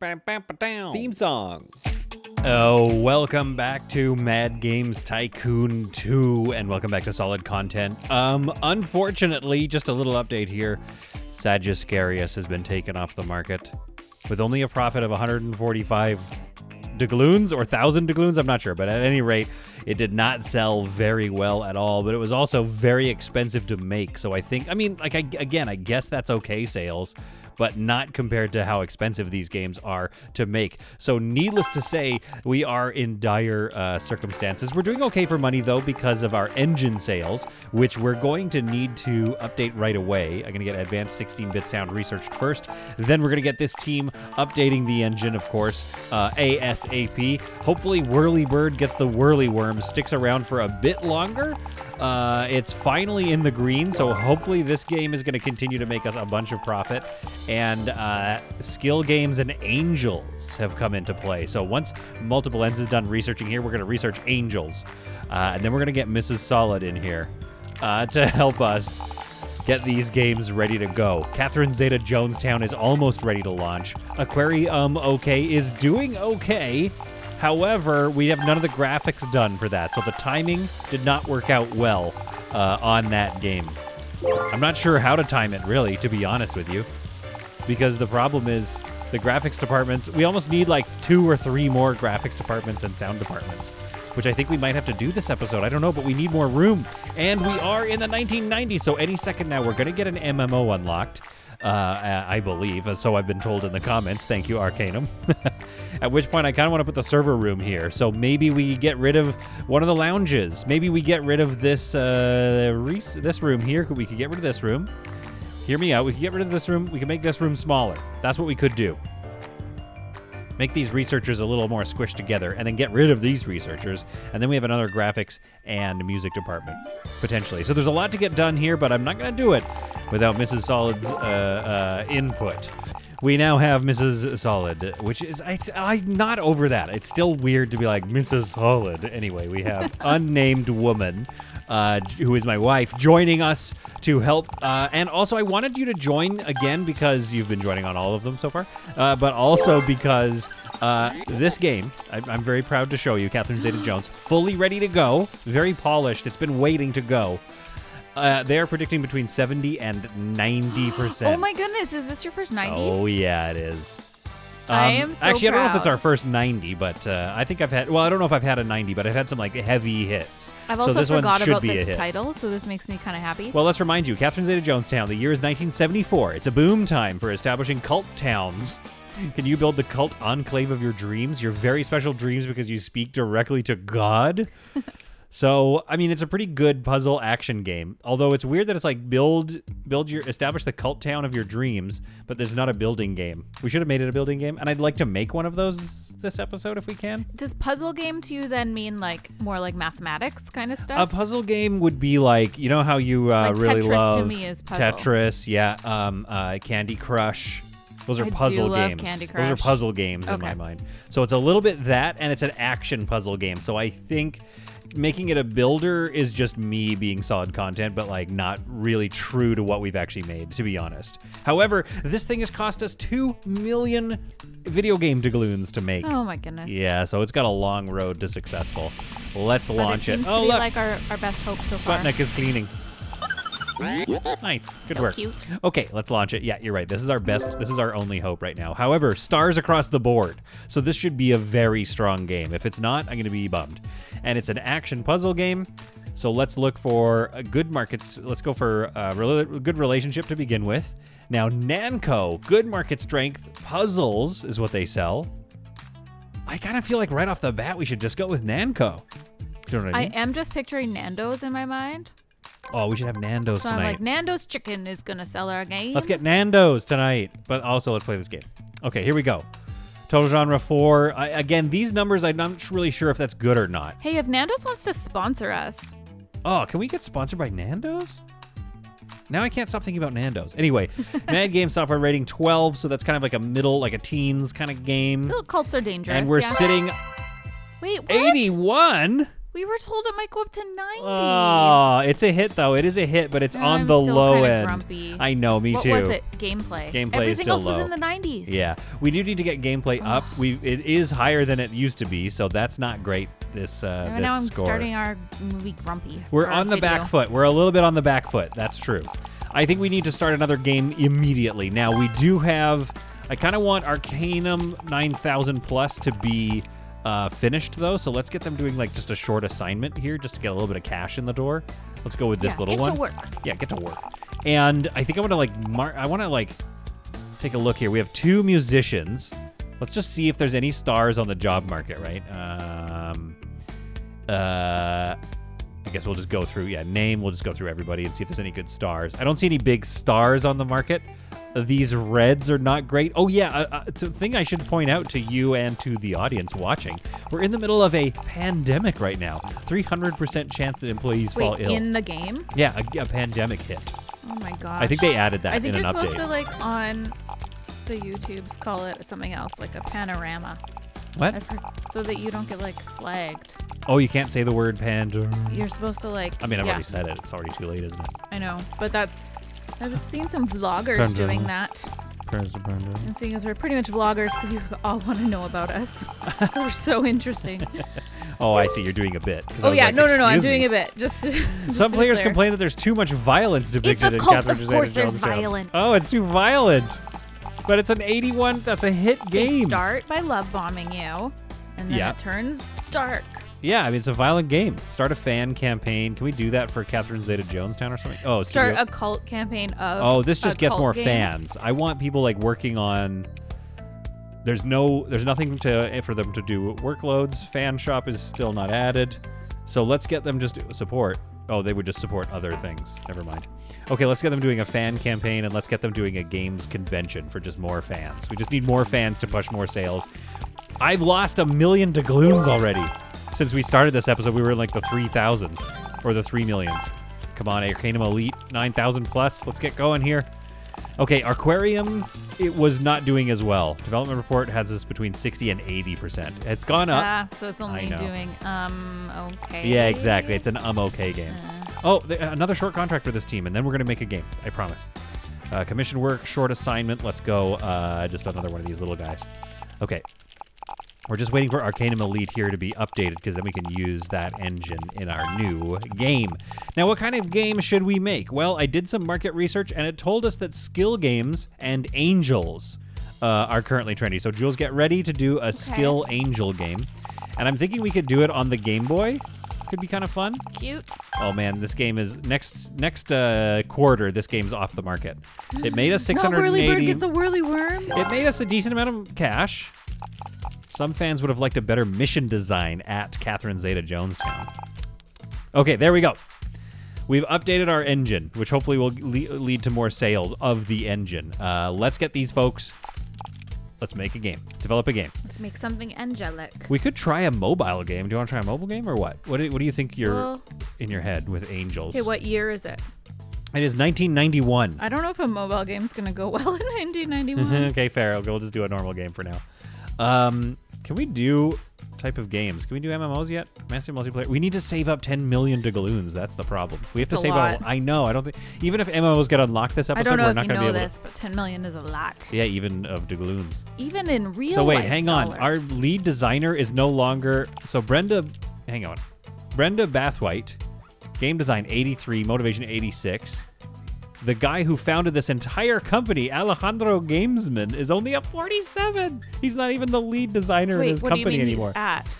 Theme song. Oh, welcome back to Mad Games Tycoon 2, and welcome back to Solid Content. Unfortunately, just a little update here. Sagittarius has been taken off the market with only a profit of 145 doubloons or 1,000 doubloons, I'm not sure, but at any rate, it did not sell very well at all, but it was also very expensive to make, so I guess that's okay sales, but not compared to how expensive these games are to make. So needless to say, we are in dire circumstances. We're doing okay for money, though, because of our engine sales, which we're going to need to update right away. I'm going to get advanced 16-bit sound researched first. Then we're going to get this team updating the engine, of course, ASAP. Hopefully Whirlybird gets the Whirly Worm, sticks around for a bit longer. It's finally in the green, so hopefully this game is going to continue to make us a bunch of profit. And skill games and angels have come into play. So once Multiple Ends is done researching here, we're going to research angels. And then we're going to get Mrs. Solid in here to help us get these games ready to go. Catherine Zeta Jonestown is almost ready to launch. Aquarium OK is doing okay. However, we have none of the graphics done for that, so the timing did not work out well on that game. I'm not sure how to time it, really, to be honest with you, because the problem is the graphics departments, we almost need like 2 or 3 more graphics departments and sound departments, which I think we might have to do this episode. I don't know, but we need more room, and we are in the 1990s, so any second now we're going to get an MMO unlocked. I believe, so I've been told in the comments. Thank you, Arcanum. At which point I kind of want to put the server room here. So maybe we get rid of one of the lounges. Maybe we get rid of this this room here. We could get rid of this room. Hear me out. We could get rid of this room. We can make this room smaller. That's what we could do. Make these researchers a little more squished together, and then get rid of these researchers, and then we have another graphics and music department, potentially. So there's a lot to get done here, but I'm not going to do it without Mrs. Solid's input. We now have Mrs. Solid, which is, I'm not over that. It's still weird to be like, Mrs. Solid. Anyway, we have unnamed woman, who is my wife, joining us to help. And also, I wanted you to join again because you've been joining on all of them so far, but also because this game, I'm very proud to show you, Catherine Zeta-Jones, fully ready to go, very polished. It's been waiting to go. They are predicting between 70 and 90%. Oh my goodness, is this your first 90? Oh yeah, it is. I am so actually, proud. I don't know if it's our first 90, but I think I've had, well, I don't know if I've had a 90, but I've had some like heavy hits. I've so also this forgot one should about be this a hit. title, so this makes me kind of happy. Well, let's remind you, Catherine Zeta Jonestown, the year is 1974. It's a boom time for establishing cult towns. Can you build the cult enclave of your dreams, your very special dreams because you speak directly to God? So, I mean, it's a pretty good puzzle action game. Although it's weird that it's like establish the cult town of your dreams, but there's not a building game. We should have made it a building game, and I'd like to make one of those this episode if we can. Does puzzle game to you then mean like more like mathematics kind of stuff? A puzzle game would be like, you know how you like really Tetris love to me is puzzle. Tetris, yeah, Candy Crush. Those are I puzzle do love games. Candy Those are Crush. puzzle games in my mind. So it's a little bit that, and it's an action puzzle game. So I think making it a builder is just me being solid content, but like not really true to what we've actually made, to be honest. However, this thing has cost us 2 million video game doubloons to make. Oh my goodness. Yeah, so it's got a long road to successful. Let's launch it. it. Seems Oh, to be look. like our best hope so far. Sputnik is cleaning. Nice. Good So work. cute. Okay, let's launch it. Yeah, you're right. This is our best. This is our only hope right now. However, stars across the board. So this should be a very strong game. If it's not, I'm going to be bummed. And it's an action puzzle game. So let's look for good markets. Let's go for a good relationship to begin with. Now, Namco, good market strength. Puzzles is what they sell. I kind of feel like right off the bat, we should just go with Namco. Do you know what I mean? I am just picturing Nando's in my mind. Oh, we should have Nando's So tonight. I'm like, Nando's chicken is going to sell our game. Let's get Nando's tonight. But also, let's play this game. Okay, here we go. Total genre 4. Again, these numbers, I'm not really sure if that's good or not. Hey, if Nando's wants to sponsor us. Oh, can we get sponsored by Nando's? Now I can't stop thinking about Nando's. Anyway, Mad Games software rating 12, so that's kind of like a middle, like a teens kind of game. Little cults are dangerous. And we're yeah. sitting Wait, what? 81? We were told it might go up to 90. Oh, it's a hit though. It is a hit, but it's on the still low kinda end. Grumpy. I know, me too. What was it? Gameplay. Gameplay Everything is still else low. was in the 90s. Yeah, we do need to get gameplay up. It is higher than it used to be, so that's not great. This And now I'm score. starting our movie grumpy. We're on the back foot. We're a little bit on the back foot. That's true. I think we need to start another game immediately. Now, we do have... I kind of want Arcanum 9000 Plus to be finished, though. So let's get them doing, like, just a short assignment here just to get a little bit of cash in the door. Let's go with this little one. Get to work. Yeah, get to work. And I think I want to, like... I want to, like, take a look here. We have 2 musicians. Let's just see if there's any stars on the job market, right? I guess we'll just go through, name, we'll just go through everybody and see if there's any good stars. I don't see any big stars on the market. These reds are not great. Oh, yeah, the thing I should point out to you and to the audience watching, we're in the middle of a pandemic right now. 300% chance that employees fall ill. In the game? Yeah, a pandemic hit. Oh, my gosh. I think they added that in an update. I think you're supposed to, like, on the YouTubes call it something else, like a panorama. What? So that you don't get, like, flagged. Oh, you can't say the word panda. You're supposed to, like... I mean, I've already said it. It's already too late, isn't it? I know, but that's... I've seen some vloggers doing that. And seeing as we're pretty much vloggers because you all want to know about us. We're so interesting. Oh, I see. You're doing a bit. Oh, yeah. No. I'm doing a bit. Just some players complain that there's too much violence depicted in Catherine Zeta-Jones. Of course there's violence. Oh, it's too violent. But it's an 81. That's a hit game. They start by love bombing you, and then it turns dark. Yeah, I mean, it's a violent game. Start a fan campaign. Can we do that for Catherine Zeta-Jonestown or something? Oh, start a cult campaign of. Oh, this just gets more game. fans. I want people like working on. There's nothing for them to do workloads. Fan shop is still not added, so let's get them just support. Oh, they would just support other things. Never mind. Okay, let's get them doing a fan campaign, and let's get them doing a games convention for just more fans. We just need more fans to push more sales. I've lost 1 million doubloons already. Since we started this episode, we were in like the 3,000s or the 3 millions. Come on, Arcanum Elite 9,000 plus. Let's get going here. Okay, Aquarium, it was not doing as well. Development report has this between 60 and 80%. It's gone up. So it's only doing okay. Yeah, exactly. It's an okay game. Oh, another short contract for this team, and then we're going to make a game. I promise. Commission work, short assignment. Let's go. Just another one of these little guys. Okay. We're just waiting for Arcanum Elite here to be updated because then we can use that engine in our new game. Now, what kind of game should we make? Well, I did some market research, and it told us that skill games and angels are currently trendy. So, Jules, get ready to do a skill angel game. And I'm thinking we could do it on the Game Boy. Could be kind of fun. Cute. Oh, man, this game is... Next quarter, this game's off the market. It made us 680... Whirly Bird gets the Whirly Worm. It made us a decent amount of cash. Some fans would have liked a better mission design at Catherine Zeta-Jonestown. Okay, there we go. We've updated our engine, which hopefully will lead to more sales of the engine. Let's get these folks. Let's make a game. Develop a game. Let's make something angelic. We could try a mobile game. Do you want to try a mobile game or what? What do you think you're in your head with angels? Okay, what year is it? It is 1991. I don't know if a mobile game's going to go well in 1991. Okay, fair. We'll just do a normal game for now. Can we do type of games? Can we do MMOs yet? Massive multiplayer. We need to save up 10 million doubloons. That's the problem. We have to save up. I know. I don't think even if MMOs get unlocked this episode, we're not going to be able to. I don't know if you know this, but 10 million is a lot. Yeah, even of doubloons. Even in real life. So wait, hang on. Our lead designer is no longer. So Brenda, hang on. Brenda Bathwaite, game design 83, motivation 86. The guy who founded this entire company, Alejandro Gamesman, is only at 47. He's not even the lead designer in his company anymore.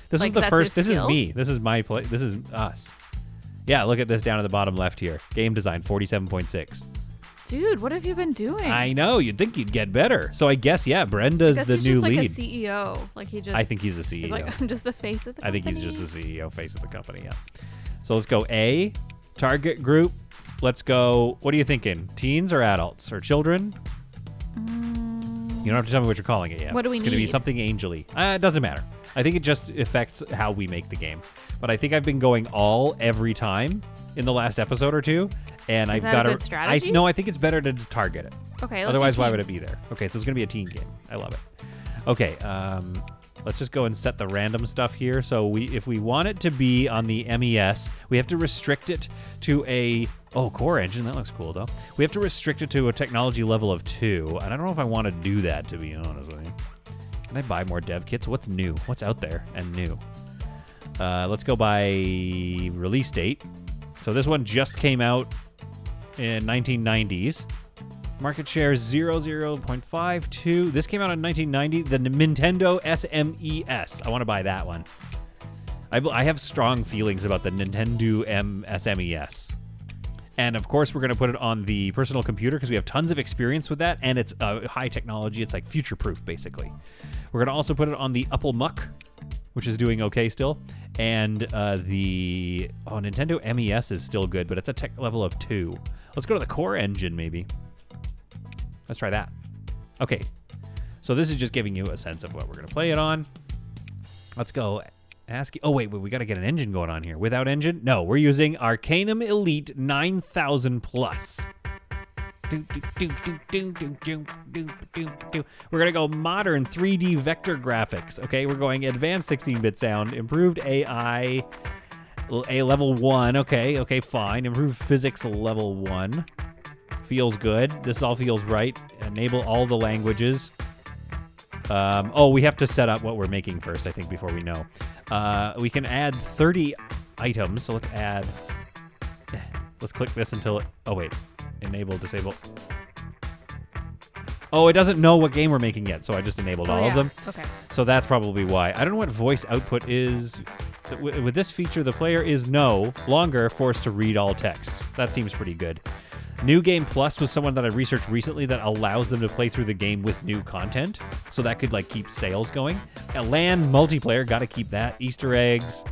This is the first. This is me. This is my play. This is us. Yeah, look at this down at the bottom left here. Game design 47.6. Dude, what have you been doing? I know. You'd think you'd get better. So I guess Brenda's the new lead. He's just like a CEO. Like he just. I think he's a CEO. He's like, I'm just the face of the company. I think he's just the CEO, face of the company. Yeah. So let's go A, target group. Let's go. What are you thinking? Teens or adults or children? You don't have to tell me what you're calling it yet. What do we need? It's going to be something angel-y. It doesn't matter. I think it just affects how we make the game. But I think I've been going every time in the last episode or two, and I've got a good strategy? No, I think it's better to target it. Okay. Otherwise, why would it be there? Okay, so it's going to be a teen game. I love it. Okay. let's just go and set the random stuff here. So if we want it to be on the MES, we have to restrict it to a core engine. That looks cool though. We have to restrict it to a technology level of 2, and I don't know if I want to do that, to be honest with you. Can I buy more dev kits? What's new? What's out there and new? Let's go by release date. So this one just came out in 1990s. Market share 0.52. This came out in 1990. The Nintendo SMES. I want to buy that one. I have strong feelings about the Nintendo SMES. And of course, we're going to put it on the personal computer because we have tons of experience with that, and it's high technology. It's like future-proof, basically. We're going to also put it on the Apple Muck, which is doing okay still. And the Nintendo MES is still good, but it's a tech level of 2. Let's go to the core engine, maybe. Let's try that. Okay. So this is just giving you a sense of what we're going to play it on. Let's go. Oh, wait, we got to get an engine going on here. Without engine? No, we're using Arcanum Elite 9000 Plus. We're going to go modern 3D vector graphics. Okay, we're going advanced 16-bit sound, improved AI, a level 1. Okay, fine. Improved physics level 1. Feels good. This all feels right. Enable all the languages. We have to set up what we're making first, I think, before we know. We can add 30 items, so let's add... Let's click this until it... Oh, wait. Enable, disable. Oh, it doesn't know what game we're making yet, so I just enabled all of them. Okay. So that's probably why. I don't know what voice output is. With this feature, the player is no longer forced to read all text. That seems pretty good. New Game Plus was someone that I researched recently that allows them to play through the game with new content. So that could like keep sales going. A LAN multiplayer, gotta keep that. Easter eggs,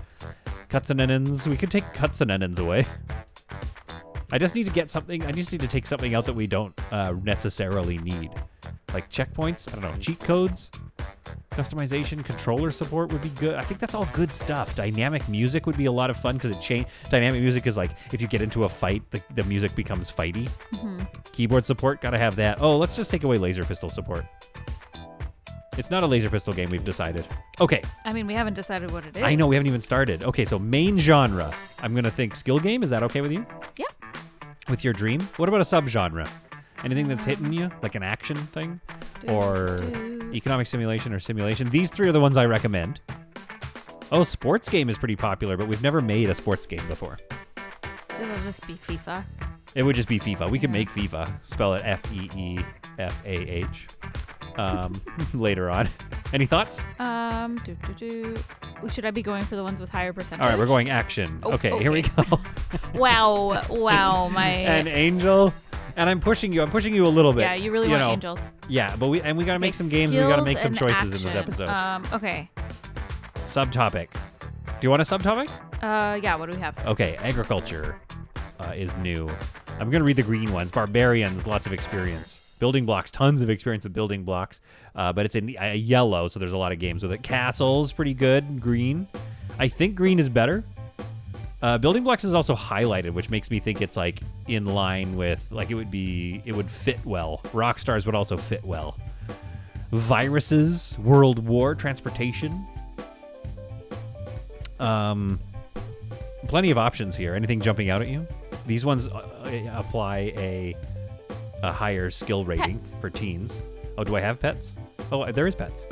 cuts and ends. We could take cuts and ends away. I just need to get something. I just need to take something out that we don't necessarily need. Like checkpoints, I don't know, cheat codes, customization, controller support would be good. I think that's all good stuff. Dynamic music would be a lot of fun because it changed. Dynamic music is like if you get into a fight, the music becomes fighty. Mm-hmm. Keyboard support, gotta have that. Oh, let's just take away laser pistol support. It's not a laser pistol game, we've decided. Okay. I mean, we haven't decided what it is. I know, we haven't even started. Okay, so main genre. I'm gonna think skill game. Is that okay with you? Yeah. With your dream? What about a subgenre? Anything that's hitting you? Like an action thing? Or economic simulation or simulation? These 3 are the ones I recommend. Oh, sports game is pretty popular, but we've never made a sports game before. It'll just be FIFA. It would just be FIFA. We could make FIFA. Spell it F-E-E-F-A-H. Later on. Any thoughts? Should I be going for the ones with higher percentage? All right, we're going action. Okay, here we go. Wow, my... An angel. And I'm pushing you a little bit. Yeah, you really want angels. Yeah, but we gotta make some games. We gotta make some choices in this episode. Okay. Subtopic. Do you want a subtopic? Yeah. What do we have? Okay, agriculture is new. I'm gonna read the green ones. Barbarians, lots of experience. Building blocks, tons of experience with building blocks. But it's in yellow, so there's a lot of games with it. Castles, pretty good. Green. I think green is better. Building blocks is also highlighted, which makes me think it's like in line with, like it would fit well. Rockstars would also fit well. Viruses, World War, transportation. Plenty of options here. Anything jumping out at you? These ones apply a higher skill rating for teens. Oh, do I have pets? Oh, there is pets.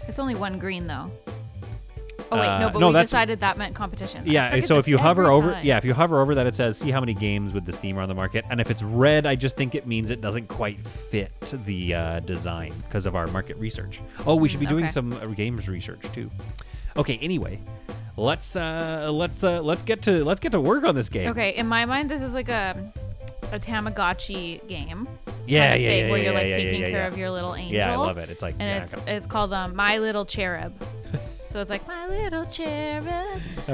It's only one green though. Oh wait, no, but we decided that meant competition. Yeah, so if you hover over, that, it says see how many games with the Steam are on the market, and if it's red, I just think it means it doesn't quite fit the design because of our market research. Oh, we should be doing some games research too. Okay, anyway, let's get to work on this game. Okay, in my mind, this is like a Tamagotchi game. Yeah, where you're like taking care of your little angel. Yeah, I love it. It's like, and it's called My Little Cherub. So it's like my little cherub,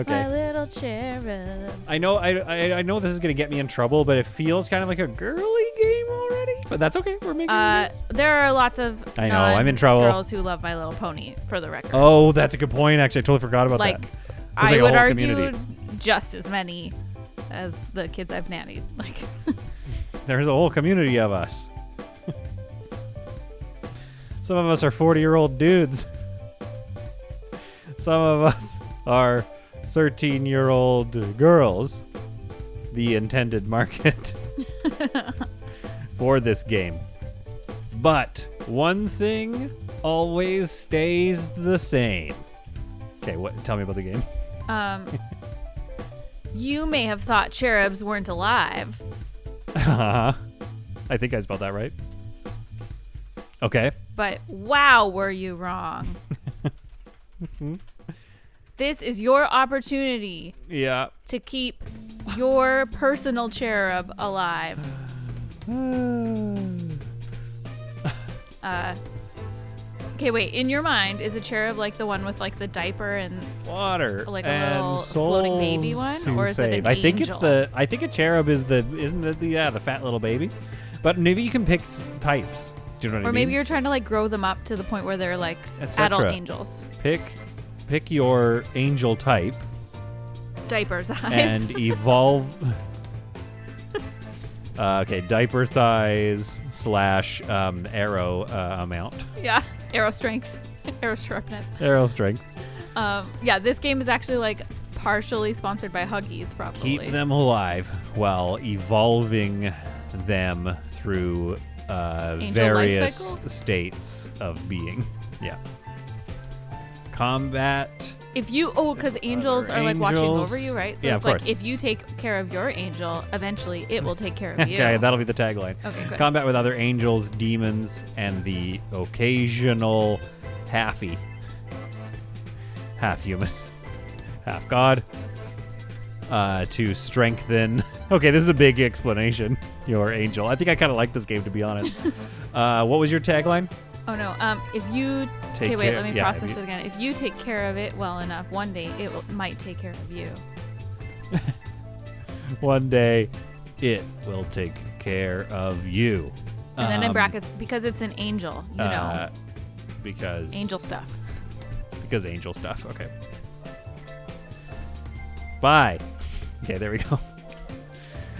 my little cherub. I know this is gonna get me in trouble, but it feels kind of like a girly game already. But that's okay. We're making games. There are lots of I'm in trouble. Girls who love My Little Pony, for the record. Oh, that's a good point. Actually, I totally forgot about that. I would argue just as many as the kids I've nannied. Like, there's a whole community of us. Some of us are 40-year-old dudes. some of us are 13-year-old girls, the intended market for this game. But one thing always stays the same. Okay, tell me about the game. You may have thought cherubs weren't alive. I think I spelled that right. Okay. But wow, were you wrong. This is your opportunity to keep your personal cherub alive. Okay, wait. In your mind, is a cherub like the one with like the diaper and water, like and a little floating baby one, or is it an I think angel? I think a cherub is the fat little baby, but maybe you can pick types. Do you know what I mean? Or maybe you're trying to like grow them up to the point where they're like adult angels. Pick your angel type. Diaper size. And evolve. Okay, diaper size / arrow amount. Yeah, arrow strength, arrow sharpness. Arrow strength. Yeah, this game is actually like partially sponsored by Huggies, probably. Keep them alive while evolving them through various states of being. Yeah. Combat. If you because angels are like watching over you, right? So yeah, it's like if you take care of your angel, eventually it will take care of you. Okay, that'll be the tagline. Okay, good. Combat with other angels, demons, and the occasional half human, half god, to strengthen. Okay, this is a big explanation. Your angel. I think I kind of like this game, to be honest. What was your tagline? Oh no. If you let me process it again. If you take care of it well enough, one day it might take care of you. One day, it will take care of you. And then in brackets, because it's an angel, you know. Because angel stuff. Because angel stuff. Okay. Bye. Okay, there we go.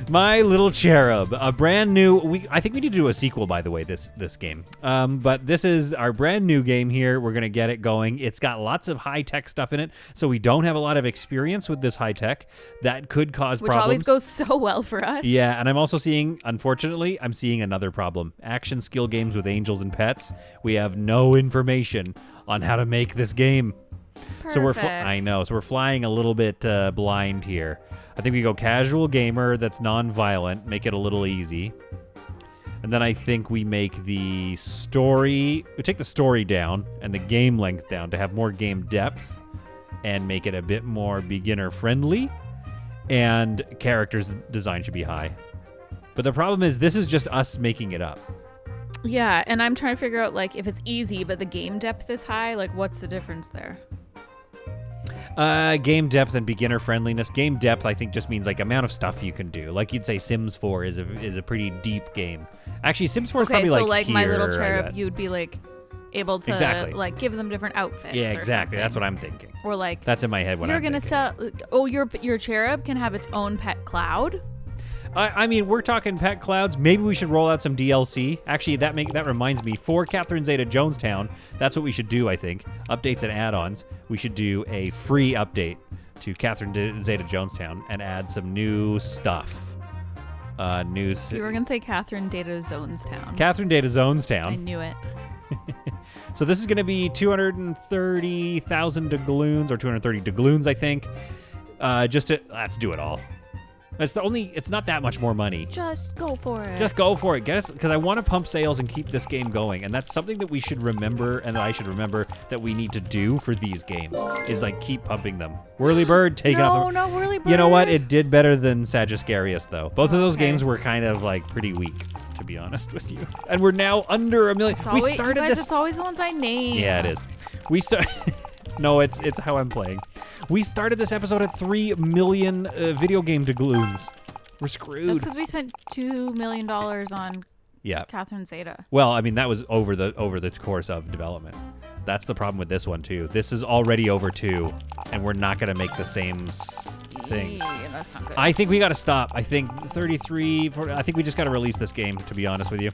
My Little Cherub, a brand new. I think we need to do a sequel, by the way. This game, but this is our brand new game here. We're gonna get it going. It's got lots of high tech stuff in it, so we don't have a lot of experience with this high tech. That could cause problems. Which always goes so well for us. Yeah, and I'm also seeing, unfortunately, another problem. Action skill games with angels and pets. We have no information on how to make this game. Perfect. So we're flying a little bit blind here. I think we go casual gamer that's non-violent, make it a little easy. And then I think we make we take the story down and the game length down to have more game depth and make it a bit more beginner friendly. And characters design should be high. But the problem is this is just us making it up. Yeah, and I'm trying to figure out like if it's easy but the game depth is high, like what's the difference there? Game depth and beginner friendliness. Game depth, I think, just means like amount of stuff you can do. Like you'd say, Sims 4 is a pretty deep game. Actually, Sims 4 is probably like My Little Cherub, you'd be like able to like give them different outfits. Yeah, exactly. Or That's what I'm thinking. Or like that's in my head when I'm thinking. You're gonna sell. Oh, your cherub can have its own pet cloud. I mean, we're talking pet clouds. Maybe we should roll out some DLC. Actually, that reminds me. For Catherine Zeta Jonestown, that's what we should do, I think. Updates and add-ons. We should do a free update to Catherine Zeta Jonestown and add some new stuff. You were going to say Catherine Data Zonestown. Catherine Data Zonestown. I knew it. So this is going to be 230,000 doubloons, or 230 doubloons, I think. Let's do it all. It's not that much more money. Just go for it. Just go for it. Get us, because I want to pump sales and keep this game going, and that's something that we should remember, and that I should remember that we need to do for these games is like keep pumping them. Whirlybird, taking off. No, Whirlybird. You know what? It did better than Sagittarius, though. Both of those games were kind of like pretty weak, to be honest with you. And we're now under 1 million. It's always the ones I name. Yeah, it is. No, it's how I'm playing. We started this episode at 3 million video game doubloons. We're screwed. That's because we spent $2 million on Catherine Zeta. Well, I mean, that was over the course of development. That's the problem with this one, too. This is already over 2, and we're not going to make the same things. That's not good. I think we got to stop. I think 33, 40, I think we just got to release this game, to be honest with you.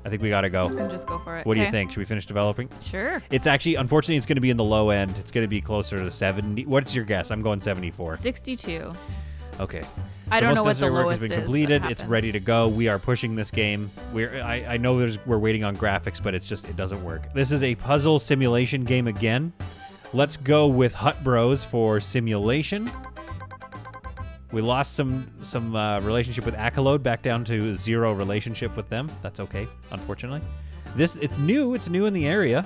I think we gotta go. And just go for it. What do you think? Should we finish developing? Sure. It's actually, unfortunately, it's going to be in the low end. It's going to be closer to 70. What's your guess? I'm going 74. 62. Okay. I don't know what the necessary work lowest has been is completed. that It's happens. ready to go. We are pushing this game. I know we're waiting on graphics, but it doesn't work. This is a puzzle simulation game again. Let's go with Hut Bros for simulation. We lost some relationship with Accolade, back down to 0 relationship with them. That's okay, unfortunately. It's new in the area,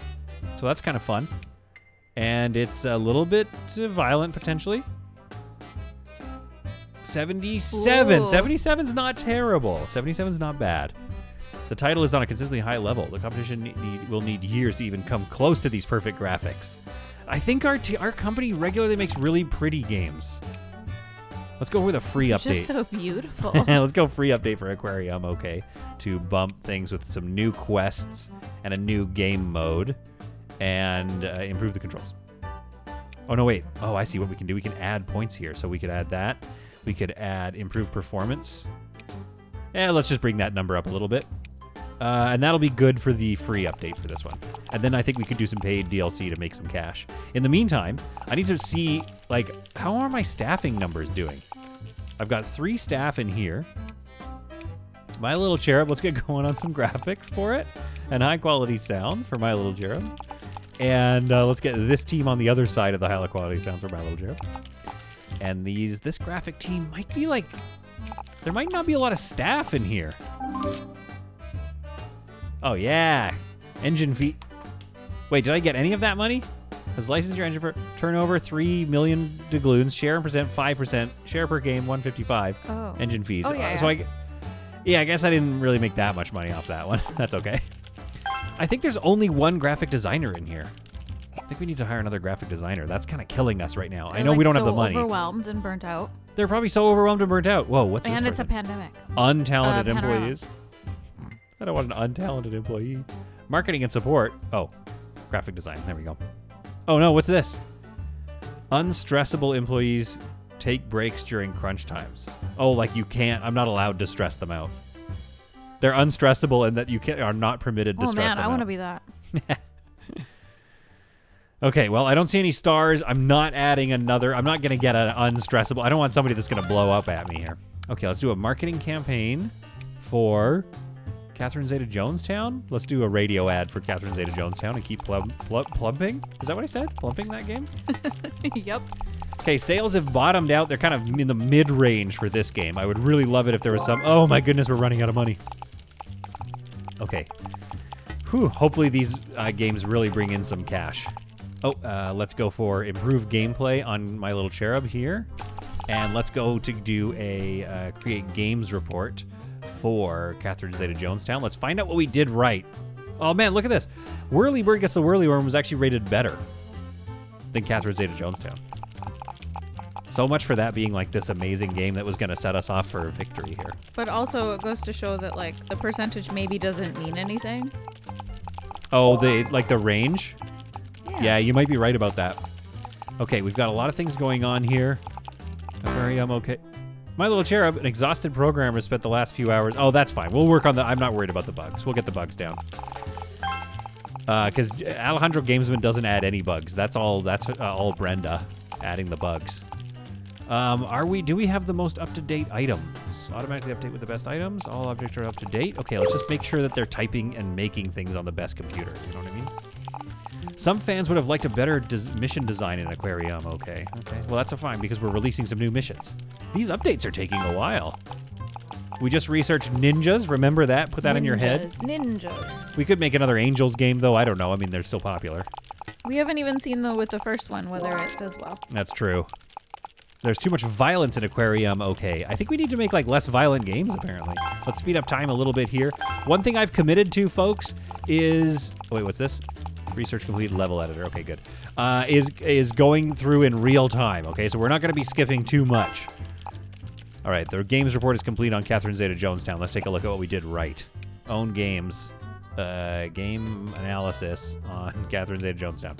so that's kind of fun. And it's a little bit violent, potentially. 77. Ooh. 77's not terrible. 77's not bad. The title is on a consistently high level. The competition will need years to even come close to these perfect graphics. I think our company regularly makes really pretty games. Let's go with a free update. Just so beautiful. Let's go free update for Aquarium, okay, to bump things with some new quests and a new game mode and improve the controls. Oh, no, wait. Oh, I see what we can do. We can add points here. So we could add that. We could add improved performance. Let's just bring that number up a little bit. And that'll be good for the free update for this one. And then I think we could do some paid DLC to make some cash. In the meantime, I need to see, like, how are my staffing numbers doing? I've got 3 staff in here. My Little Cherub, let's get going on some graphics for it. And high quality sounds for My Little Cherub. And let's get this team on the other side of the high quality sounds for My Little Cherub. And this graphic team might be like, there might not be a lot of staff in here. Oh, yeah. Engine fee. Wait, did I get any of that money? Has licensed your engine for turnover 3 million doubloons, share and present 5%, share per game 155. Oh. Engine fees. Oh, yeah, So I guess I didn't really make that much money off that one. That's okay. I think there's only one graphic designer in here. I think we need to hire another graphic designer. That's kind of killing us right now. I know we don't have the money. Overwhelmed and burnt out. They're probably so overwhelmed and burnt out. Whoa, what's this? And it's a person? pandemic. Untalented Panorama. employees. I don't want an untalented employee. Marketing and support. Oh, graphic design. There we go. Oh no, what's this? Unstressable employees take breaks during crunch times. Oh, like you can't. I'm not allowed to stress them out. They're unstressable and that you are not permitted to stress them out. I want to be that. Okay, well, I don't see any stars. I'm not adding another. I'm not going to get an unstressable. I don't want somebody that's going to blow up at me here. Okay, let's do a marketing campaign for Catherine Zeta-Jonestown. Let's do a radio ad for Catherine Zeta-Jonestown and keep plumping. Is that what I said? Plumping that game? Yep. Okay, sales have bottomed out. They're kind of in the mid-range for this game. I would really love it if there was some... Oh, my goodness, we're running out of money. Okay. Whew, hopefully these games really bring in some cash. Oh, let's go for improved gameplay on My Little Cherub here. And let's go to do a create games report for Catherine Zeta-Jonestown. Let's find out what we did right. Oh, man, look at this. Whirlybird Gets the Whirly Worm was actually rated better than Catherine Zeta-Jonestown. So much for that being like this amazing game that was going to set us off for a victory here. But also it goes to show that like the percentage maybe doesn't mean anything. Oh, the range? Yeah, you might be right about that. Okay, we've got a lot of things going on here. Aquarium, okay. My Little Cherub, an exhausted programmer, spent the last few hours. Oh, that's fine. We'll work on I'm not worried about the bugs. We'll get the bugs down. Because Alejandro Gamesman doesn't add any bugs. That's all Brenda adding the bugs. Do we have the most up-to-date items? Automatically update with the best items. All objects are up to date. Okay, let's just make sure that they're typing and making things on the best computer. You know what I mean? Some fans would have liked a better mission design in Aquarium. Okay. Well, that's fine because we're releasing some new missions. These updates are taking a while. We just researched ninjas. Remember that? Put that in your head. Ninjas. We could make another Angels game, though. I don't know. I mean, they're still popular. We haven't even seen, though, with the first one whether it does well. That's true. There's too much violence in Aquarium. Okay. I think we need to make, less violent games, apparently. Let's speed up time a little bit here. One thing I've committed to, folks, is... Oh, wait, what's this? Research complete level editor. Okay, good. Is going through in real time. Okay, so we're not going to be skipping too much. All right, the games report is complete on Catherine Zeta-Jonestown. Let's take a look at what we did right. Own games. Game analysis on Catherine Zeta-Jonestown.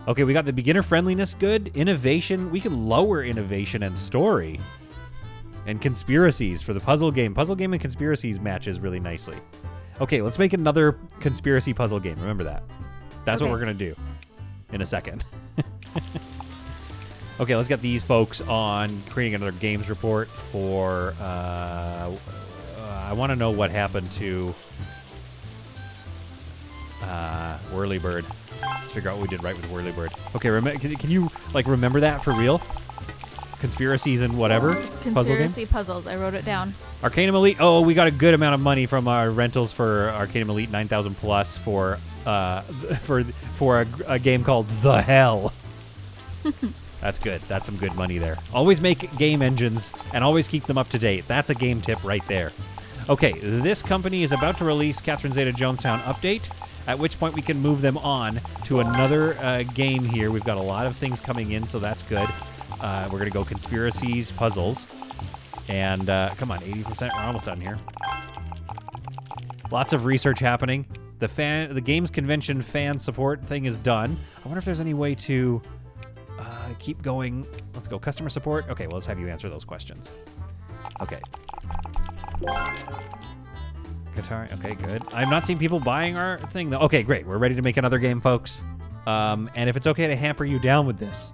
Okay, we got the beginner friendliness good. Innovation. We can lower innovation and story. And conspiracies for the puzzle game. Puzzle game and conspiracies matches really nicely. Okay, let's make another conspiracy puzzle game. Remember that. That's Okay. what we're going to do in a second. Okay, let's get these folks on creating another games report for... I want to know what happened to Whirlybird. Let's figure out what we did right with Whirlybird. Okay, can you like remember that for real? Conspiracies and whatever? Puzzle game? Conspiracy puzzles. I wrote it down. Arcanum Elite. Oh, we got a good amount of money from our rentals for Arcanum Elite 9,000 plus for a game called The Hell. That's good. That's some good money there. Always make game engines and always keep them up to date. That's a game tip right there. Okay, this company is about to release Catherine Zeta-Jonestown update, at which point we can move them on to another game here. We've got a lot of things coming in, so that's good. We're going to go conspiracies, puzzles, and come on, 80%. We're almost done here. Lots of research happening. The games convention fan support thing is done. I wonder if there's any way to keep going. Let's go customer support. Okay, well, let's have you answer those questions. Okay. Guitar. Okay, good. I'm not seeing people buying our thing, though. Okay, great. We're ready to make another game, folks. And if it's okay to hamper you down with this,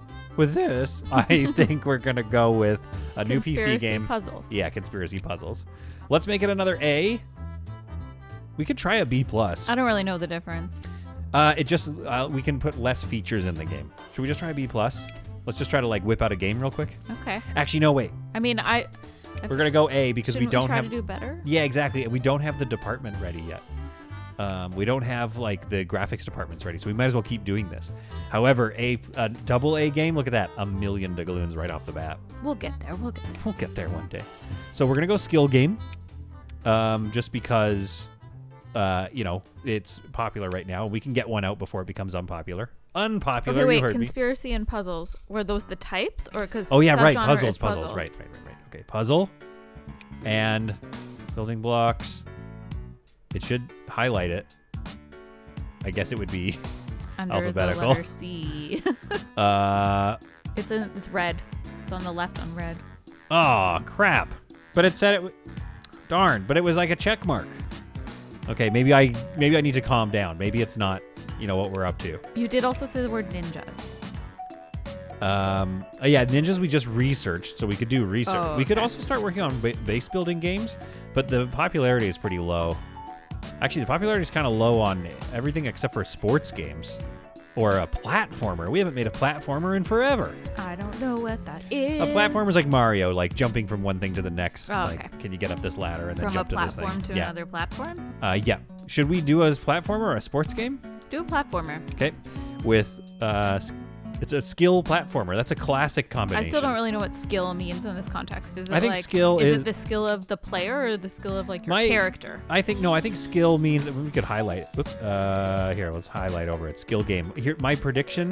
I think we're going to go with a new PC game. Puzzles. Yeah, conspiracy puzzles. Let's make it another A. We could try a B+. I don't really know the difference. It just we can put less features in the game. Should we just try a B+? Let's just try to like whip out a game real quick. Okay. Actually, no, wait. I mean, We're gonna go A because we don't try have to do better. Yeah, exactly. We don't have the department ready yet. We don't have like the graphics departments ready, so we might as well keep doing this. However, a double A game. Look at that, 1 million doubloons right off the bat. We'll get there. We'll get there. We'll get there one day. So we're gonna go skill game, just because, it's popular right now. We can get one out before it becomes unpopular. Unpopular. Okay, wait. You heard Conspiracy and puzzles. Were those the types, or because? Oh yeah, right. subgenre Puzzles. is puzzle? Right. Okay, puzzle and building blocks. It should highlight it. I guess it would be Under alphabetical. the letter C. It's red. It's on the left on red. Oh crap! But it said it. Darn! But it was like a check mark. Okay, maybe I need to calm down. Maybe it's not, what we're up to. You did also say the word ninjas. Yeah, ninjas we just researched, so we could do research. Oh, We could okay. also start working on base building games, but the popularity is pretty low. Actually, the popularity is kind of low on everything except for sports games or a platformer. We haven't made a platformer in forever. I don't know what that is. A platformer is like Mario, like jumping from one thing to the next. Oh, like, okay. can you get up this ladder and then From a jump to this platform thing? to another platform? Yeah. Should we do a platformer or a sports game? Do a platformer. Okay. With it's a skill platformer. That's a classic combination. I still don't really know what skill means in this context. Is it I think like, skill is is- it the skill of the player or the skill of like your My- character? I think skill means we could highlight. Oops. Here, let's highlight over it. Skill game. Here, my prediction.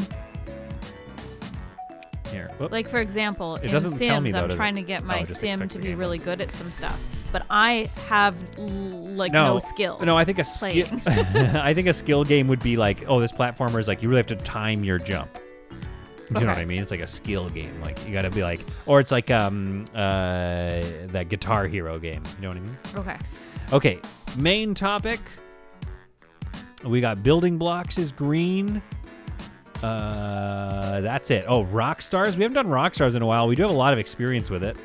Here. Whoop. Like, for example, It in doesn't Sims, tell me, though, I'm does it? trying to get my Oh, just Sim expects to the be game, really huh? good at some stuff. But I have, no skills. No, I think a skill. playing. I think a skill game would be like, oh, this platformer is like you really have to time your jump. Do you know what Okay. I mean? It's like a skill game. Like you got to be like, or it's like that Guitar Hero game. You know what I mean? Okay. Okay, main topic. We got building blocks is green. That's it. Oh, rock stars. We haven't done rock stars in a while. We do have a lot of experience with it.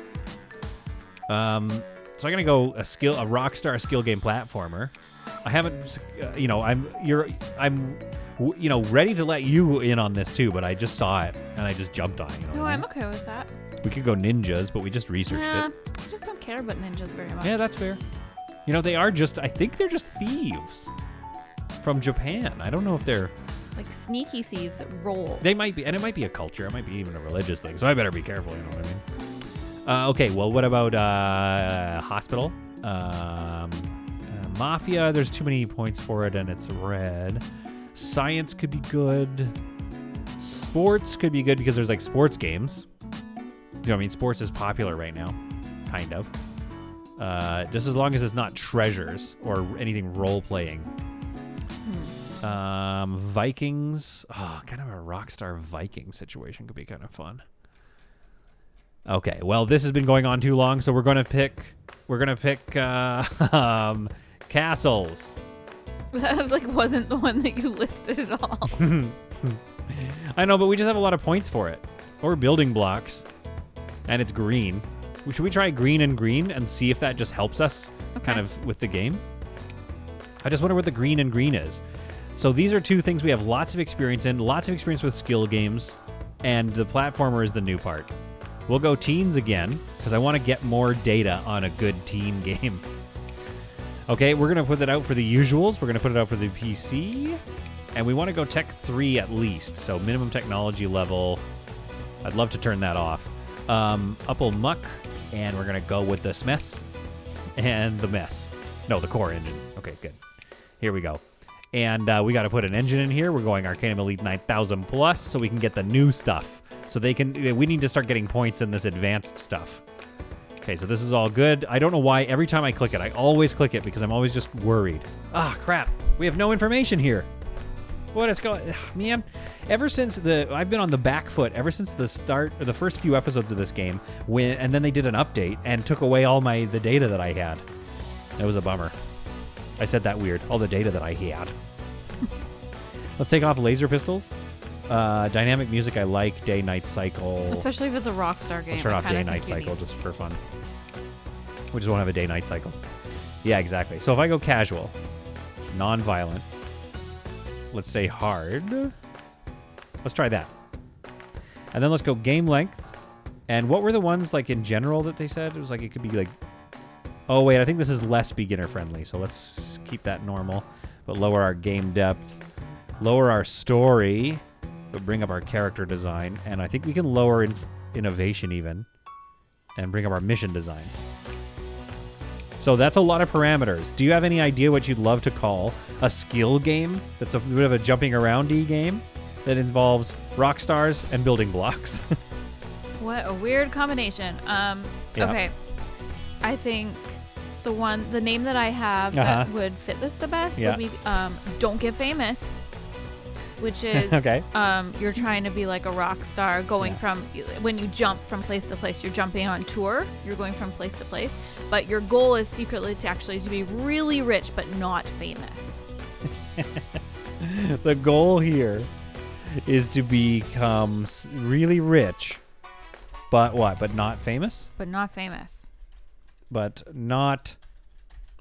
So I'm gonna go a rock star skill game platformer. I haven't, I'm ready to let you in on this too, but I just saw it and I just jumped on it. You know No, what I I'm mean? okay with that. We could go ninjas, but we just researched Yeah, it. I just don't care about ninjas very much. Yeah, that's fair. I think they're just thieves from Japan. I don't know if they're, Like sneaky thieves that roll. they might be, and it might be a culture. It might be even a religious thing. So I better be careful, you know what I mean? Okay, well, what about hospital? Mafia, there's too many points for it, and it's red. Science could be good. Sports could be good because there's like sports games. You know what I mean? Sports is popular right now, kind of. Just as long as it's not treasures or anything role-playing. Vikings. Oh, kind of a Rockstar Viking situation could be kind of fun. Okay, well, this has been going on too long, so we're gonna pick Castles. That wasn't the one that you listed at all. I know, but we just have a lot of points for it. Or building blocks. And it's green. Should we try green and see if that just helps us kind of with the game? I just wonder what the green is. So these are two things we have lots of experience in, lots of experience with skill games, and the platformer is the new part. We'll go teens again, because I want to get more data on a good teen game. Okay, we're going to put that out for the usuals. We're going to put it out for the PC. And we want to go Tech 3 at least. So minimum technology level. I'd love to turn that off. Upple Muck. And we're going to go with the SMES and the mess. No, the core engine. Okay, good. Here we go. And we got to put an engine in here. We're going Arcanum Elite 9000 Plus so we can get the new stuff. So we need to start getting points in this advanced stuff. Okay, so this is all good. I don't know why every time I click it, I always click it because I'm always just worried. Ah, crap. We have no information here. What is going... Man, ever since I've been on the back foot ever since the start, or the first few episodes of this game, and then they did an update and took away all the data that I had. That was a bummer. I said that weird. All the data that I had. Let's take off laser pistols. Dynamic music I like. Day-night cycle. Especially if it's a Rockstar game. Let's turn off day-night cycle just for fun. We just won't have a day-night cycle. Yeah, exactly. So if I go casual, non-violent, let's stay hard. Let's try that. And then let's go game length. And what were the ones in general that they said? It was it could be oh wait, I think this is less beginner friendly. So let's keep that normal, but lower our game depth, lower our story, but bring up our character design. And I think we can lower innovation even and bring up our mission design. So that's a lot of parameters. Do you have any idea what you'd love to call a skill game that's a bit of a jumping around-y game that involves rock stars and building blocks? What a weird combination. Yeah. Okay. I think the name that I have that would fit this the best would be Don't Get Famous, which is okay. You're trying to be like a rock star going from, when you jump from place to place, you're jumping on tour, you're going from place to place, but your goal is secretly to be really rich but not famous. The goal here is to become really rich, but what? But not famous? But not famous. But not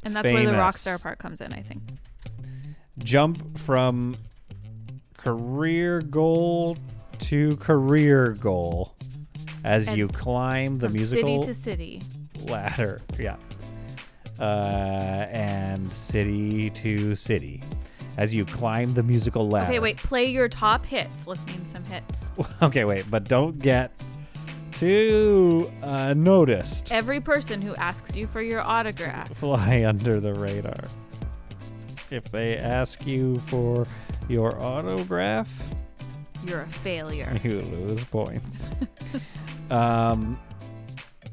And that's famous. where the rock star part comes in, I think. Jump from career goal to career goal as you climb the musical city to city ladder. Yeah. And city to city as you climb the musical ladder. Okay, wait. Play your top hits. Let's name some hits. Okay, wait. But don't get too noticed. Every person who asks you for your autograph. Fly under the radar. If they ask you for your autograph, you're a failure. You lose points.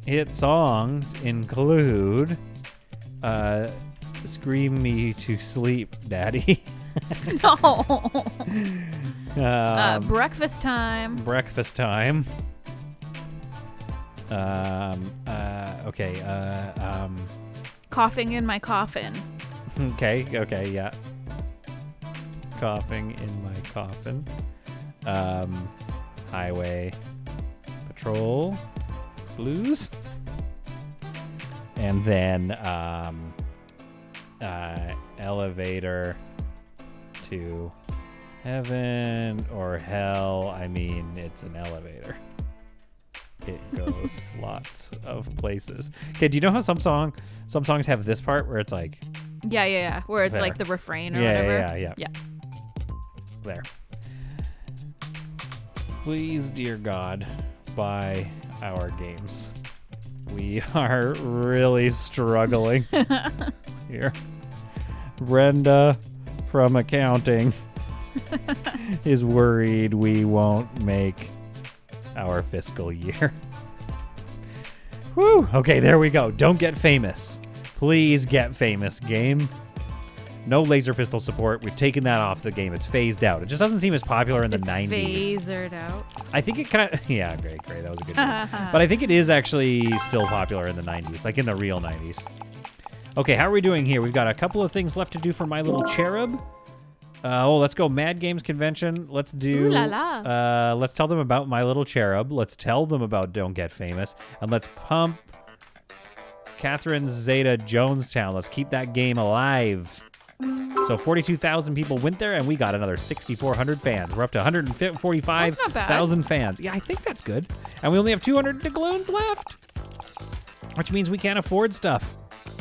Hit songs include Scream Me to Sleep, Daddy. No. Breakfast Time. Breakfast Time. Okay. Coughing in My Coffin. Okay, yeah. Coughing in My Coffin. Highway Patrol Blues. And then Elevator to Heaven or Hell. I mean, it's an elevator. It goes lots of places. Okay, do you know how some songs have this part where it's like... Yeah. Where it's there. Like the refrain or whatever. Yeah. There. Please, dear God, buy our games. We are really struggling here. Brenda from accounting is worried we won't make our fiscal year. Whew. Okay, there we go. Don't get famous. Please get famous, game. No laser pistol support. We've taken that off the game. It's phased out. It just doesn't seem as popular in the 90s. It's phasered out. I think it kind of... Yeah, great. That was a good one. But I think it is actually still popular in the 90s, like in the real 90s. Okay, how are we doing here? We've got a couple of things left to do for My Little Cherub. Let's go Mad Games Convention. Let's do... Ooh la la. Let's tell them about My Little Cherub. Let's tell them about Don't Get Famous. And let's pump Catherine Zeta Jonestown. Let's keep that game alive. So 42,000 people went there, and we got another 6,400 fans. We're up to 145,000 fans. Yeah, I think that's good. And we only have 200 doubloons left, which means we can't afford stuff.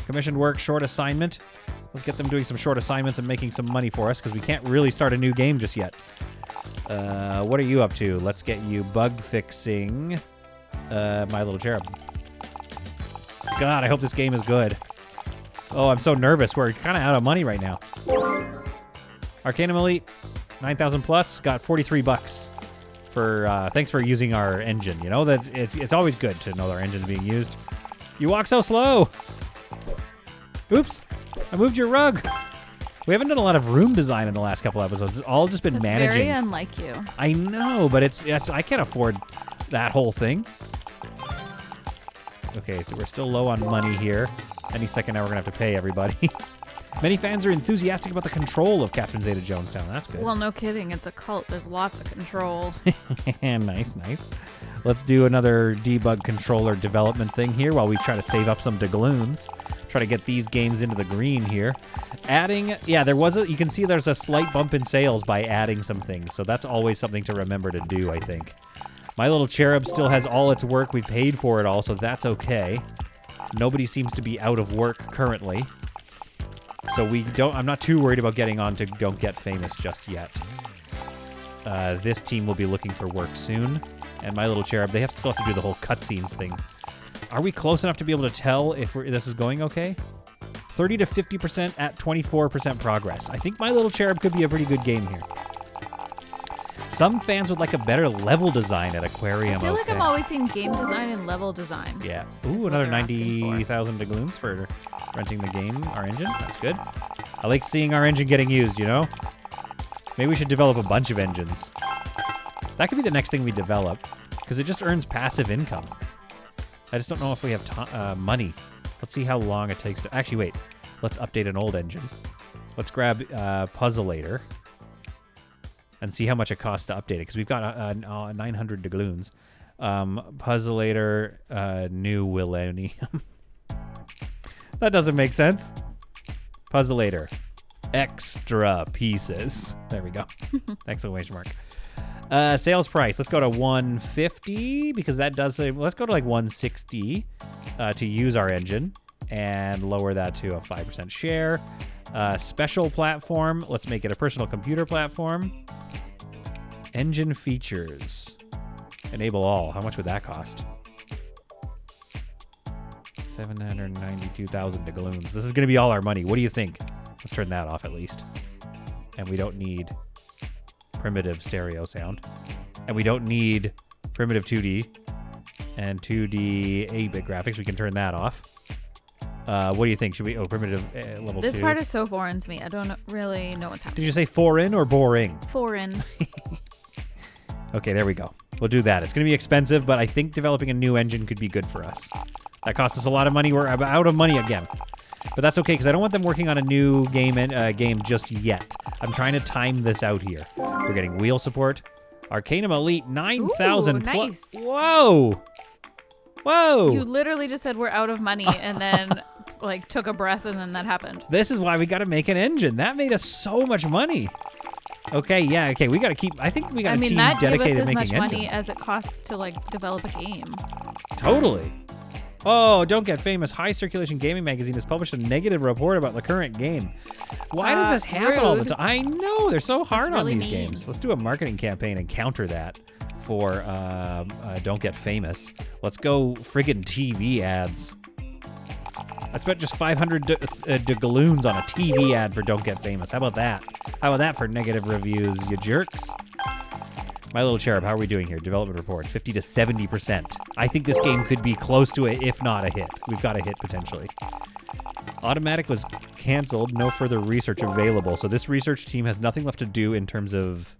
Commissioned work, short assignment. Let's get them doing some short assignments and making some money for us, because we can't really start a new game just yet. What are you up to? Let's get you bug fixing My Little Cherub. God, I hope this game is good. Oh, I'm so nervous. We're kind of out of money right now. Arcanum Elite, 9,000 plus, got 43 bucks. Thanks for using our engine. You know, it's always good to know our engine's being used. You walk so slow. Oops, I moved your rug. We haven't done a lot of room design in the last couple episodes. It's all just been That's managing. very unlike you. I know, but it's I can't afford that whole thing. Okay, so we're still low on money here. Any second now we're going to have to pay everybody. Many fans are enthusiastic about the control of Catherine Zeta Jonestown. That's good. Well, no kidding. It's a cult. There's lots of control. Nice, nice. Let's do another debug controller development thing here while we try to save up some doubloons. Try to get these games into the green here. Adding, yeah, you can see there's a slight bump in sales by adding some things. So that's always something to remember to do, I think. My Little Cherub still has all its work. We paid for it all, so that's okay. Nobody seems to be out of work currently. So I'm not too worried about getting on to Don't Get Famous just yet. This team will be looking for work soon. And My Little Cherub, they still have to do the whole cutscenes thing. Are we close enough to be able to tell if this is going okay? 30 to 50% at 24% progress. I think My Little Cherub could be a pretty good game here. Some fans would like a better level design at Aquarium. I feel like I'm always seeing game design and level design. Yeah. Ooh, another 90,000 doubloons for renting the game, our engine. That's good. I like seeing our engine getting used, you know? Maybe we should develop a bunch of engines. That could be the next thing we develop, because it just earns passive income. I just don't know if we have money. Let's see how long it takes to... Actually, wait. Let's update an old engine. Let's grab Puzzleator and see how much it costs to update it, because we've got 900 doubloons. Puzzleator, New Millennium. That doesn't make sense. Puzzleator, extra pieces. There we go. Exclamation mark. Sales price, let's go to 150, because that does say, let's go to like 160 to use our engine, and lower that to a 5% share. Special platform, let's make it a personal computer platform. Engine features. Enable all. How much would that cost? 792,000 doubloons. This is going to be all our money. What do you think? Let's turn that off at least. And we don't need primitive stereo sound. And we don't need primitive 2D and 2D 8-bit graphics. We can turn that off. What do you think? Should we... Oh, primitive level 2. This part is so foreign to me. I don't really know what's happening. Did you say foreign or boring? Foreign. Okay, there we go. We'll do that. It's going to be expensive, but I think developing a new engine could be good for us. That cost us a lot of money. We're out of money again. But that's okay, because I don't want them working on a new game just yet. I'm trying to time this out here. We're getting wheel support. Arcanum Elite, 9,000 plus. Nice. Whoa! Whoa! You literally just said we're out of money, and then like took a breath, and then that happened. This is why we got to make an engine. That made us so much money. Okay, yeah, okay. We got to keep... I think we got a team dedicated to making engines. that gave us as much money as it costs to like develop a game. Totally. Oh, Don't Get Famous. High Circulation Gaming Magazine has published a negative report about the current game. Why does this happen all the time? I know. They're so hard on these games. Let's do a marketing campaign and counter that for Don't Get Famous. Let's go friggin' TV ads. I spent just 500 doubloons on a TV ad for Don't Get Famous. How about that? How about that for negative reviews, you jerks? My Little Cherub, how are we doing here? Development report, 50 to 70%. I think this game could be close to it, if not a hit. We've got a hit, potentially. Automatic was canceled. No further research available. So this research team has nothing left to do in terms of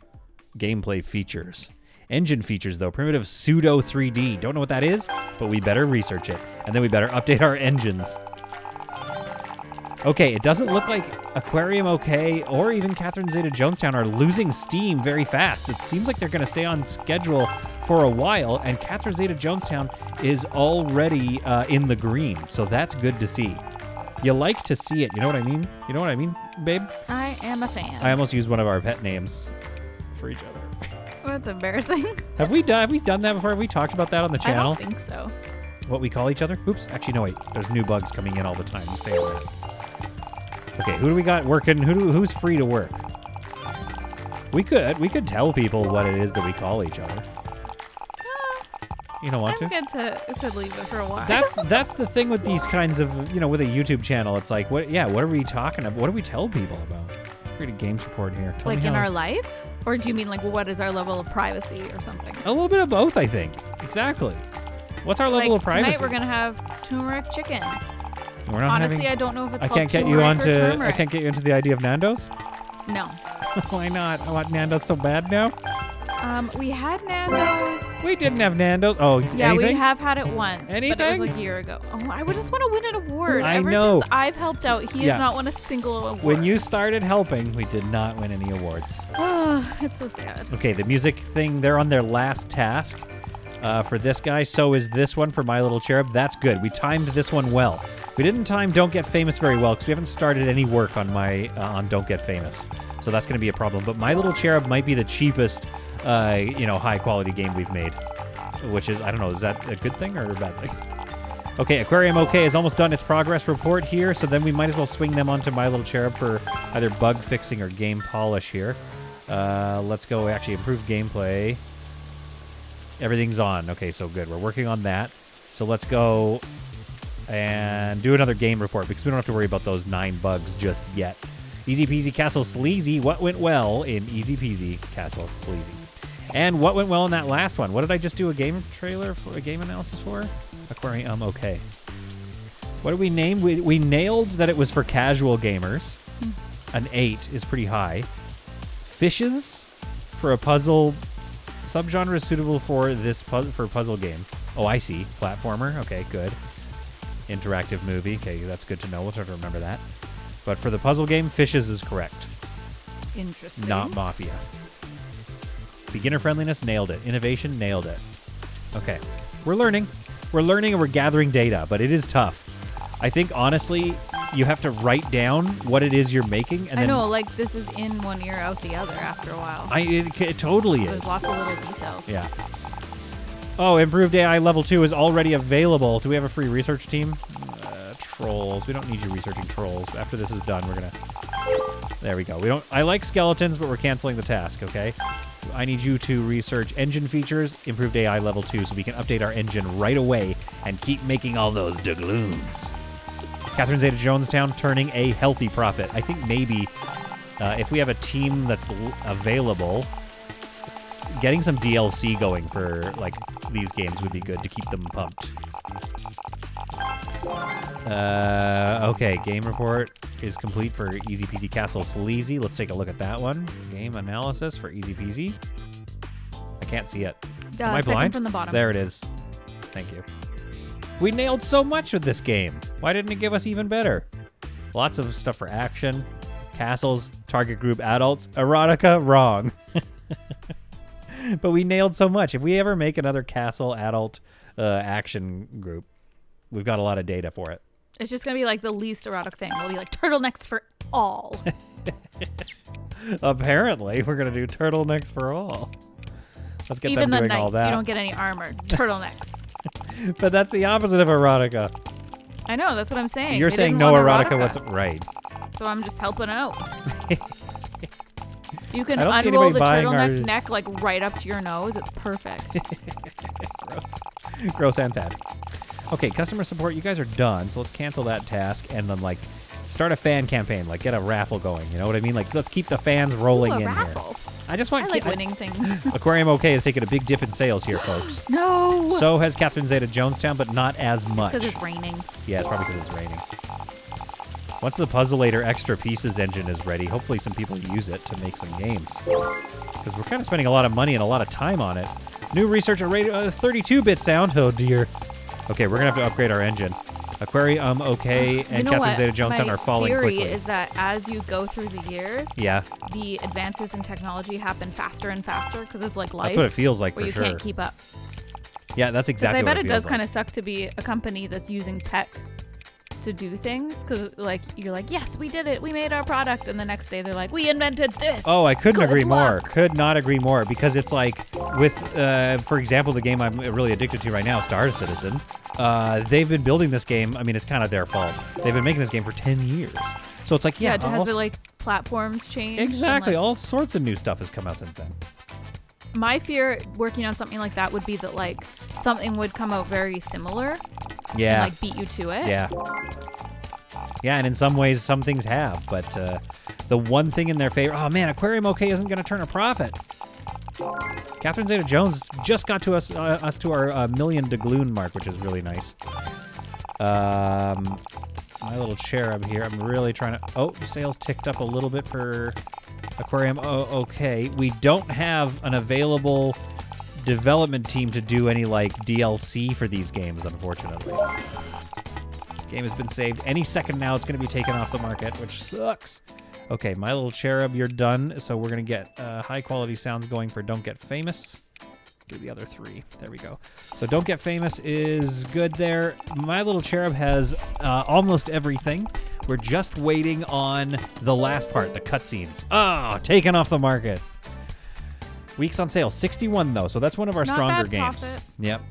gameplay features. Engine features, though. Primitive pseudo 3D. Don't know what that is, but we better research it. And then we better update our engines. Okay, it doesn't look like Aquarium OK or even Catherine Zeta-Jonestown are losing steam very fast. It seems like they're going to stay on schedule for a while, and Catherine Zeta-Jonestown is already in the green, so that's good to see. You like to see it, you know what I mean? You know what I mean, babe? I am a fan. I almost used one of our pet names for each other. That's embarrassing. Have we done that before? Have we talked about that on the channel? I don't think so. What we call each other? Oops, actually, no, wait. There's new bugs coming in all the time. You stay on that. Okay, who do we got working? Who's free to work? We could tell people what it is that we call each other. You don't want I'm to? good to leave it for a while. That's the thing with these kinds of, with a YouTube channel. It's like, what are we talking about? What do we tell people about? Create a games report here. Tell like me in how. our life? Or do you mean like what is our level of privacy or something? A little bit of both, I think. Exactly. What's our level of privacy? Tonight we're gonna have turmeric chicken. We're not Honestly, having, I don't know if it's I called can't get you turmeric or onto. turmeric. I can't get you into the idea of Nando's. No. Why not? I want Nando's so bad now. We had Nando's. We didn't have Nando's. Oh, Yeah, anything? we have had it once. But it Anything? was like a year ago. Oh, I would just want to win an award. I Ever know. since I've helped out, he Yeah. has not won a single award. When you started helping, we did not win any awards. It's so sad. Okay, the music thing, they're on their last task for this guy. So is this one for My Little Cherub. That's good. We timed this one well. We didn't time Don't Get Famous very well because we haven't started any work on on Don't Get Famous. So that's going to be a problem. But My Little Cherub might be the cheapest, high quality game we've made. Which is, I don't know, is that a good thing or a bad thing? Okay, Aquarium OK has almost done its progress report here, so then we might as well swing them onto My Little Cherub for either bug fixing or game polish here. Let's go actually improve gameplay. Everything's on. Okay, so good. We're working on that. So let's go and do another game report because we don't have to worry about those 9 bugs just yet. Easy Peasy Castle Sleazy. What went well in Easy Peasy Castle Sleazy? And what went well in that last one? What did I just do a game trailer for, a game analysis for? Aquarium OK. What did we name? We nailed that it was for casual gamers. An 8 is pretty high. Fishes for a puzzle subgenre suitable for this puzzle game. Oh, I see. Platformer. Okay, good. Interactive movie. Okay, that's good to know. We'll try to remember that. But for the puzzle game, Fishes is correct. Interesting. Not Mafia. Beginner friendliness, nailed it. Innovation, nailed it. Okay. We're learning. We're learning and we're gathering data, but it is tough. I think, honestly, you have to write down what it is you're making. And I then know, like this is in one ear, out the other after a while. It totally is. There's lots of little details. Yeah. Oh, improved AI level 2 is already available. Do we have a free research team? Trolls. We don't need you researching trolls. After this is done, we're gonna... There we go. I like skeletons, but we're canceling the task, okay? I need you to research engine features, improved AI level 2, so we can update our engine right away and keep making all those doubloons. Catherine Zeta-Jonestown turning a healthy profit. I think maybe if we have a team that's available, getting some DLC going for like these games would be good to keep them pumped. Okay, game report is complete for Easy Peasy Castle Sleazy. Let's take a look at that one. Game analysis for Easy Peasy. I can't see it. Am I second blind? from the bottom. There it is. Thank you. We nailed so much with this game. Why didn't it give us even better? Lots of stuff for action, castles, target group adults, erotica, wrong. But we nailed so much. If we ever make another castle adult action group, we've got a lot of data for it. It's just going to be like the least erotic thing. It'll be like turtlenecks for all. Apparently, we're going to do turtlenecks for all. Let's get Even them the doing all knights, that. you don't get any armor. Turtlenecks. But that's the opposite of erotica. I know, that's what I'm saying. You're They saying didn't no want erotica. What's right? So I'm just helping out. You can I don't see unroll anybody the buying turtleneck ours. neck like right up to your nose. It's perfect. Gross. Gross and sad. Okay, customer support, you guys are done, so let's cancel that task and then, like, start a fan campaign. Like, get a raffle going, you know what I mean? Like, let's keep the fans rolling Ooh, a in raffle. here. I just want... I like winning things. Aquarium OK has taken a big dip in sales here, folks. No! So has Catherine Zeta-Jonestown, but not as much. Because it's raining. Yeah, it's probably because it's raining. Once the Puzzleator Extra Pieces engine is ready, hopefully some people use it to make some games. Because we're kind of spending a lot of money and a lot of time on it. New research at 32-bit sound. Oh, dear. Okay, we're going to have to upgrade our engine. Aquarium, okay, and You know Catherine what? Zeta-Jones My are falling theory quickly. is that as you go through the years, Yeah, the advances in technology happen faster and faster because it's like life. that's what it feels like where for you sure. can't keep up. Yeah, that's Because exactly I bet what it feels does kind like. of suck to be a company that's using tech to do things. Because like you're like, yes, we did it. We made our product. And the next day they're like, we invented this. Oh, I couldn't Good agree more. luck. Could not agree more because it's like with, for example, the game I'm really addicted to right now, Star Citizen. They've been building this game. I mean, it's kind of their fault. They've been making this game for 10 years. So it's like, yeah, has the like platforms changed? exactly. And, like, All sorts of new stuff has come out since then. my fear working on something like that would be that like something would come out very similar Yeah. and like beat you to it. Yeah. Yeah, and in some ways, some things have, but the one thing in their favor, oh man, Aquarium OK isn't going to turn a profit. Catherine Zeta-Jones just got to us to our million Degloon mark, which is really nice. My little cherub here, I'm really trying to... Oh, sales ticked up a little bit for Aquarium OK. We don't have an available development team to do any, like, DLC for these games, unfortunately. Game has been saved. Any second now, it's going to be taken off the market, which sucks. Okay, my little cherub, you're done. So we're going to get high-quality sounds going for Don't Get Famous. Do the other three. There we go. So Don't Get Famous is good there. My little cherub has almost everything. We're just waiting on the last part, the cutscenes. Oh, taken off the market. Weeks on sale, 61 though, so that's one of our Not stronger bad games. profit. Yep.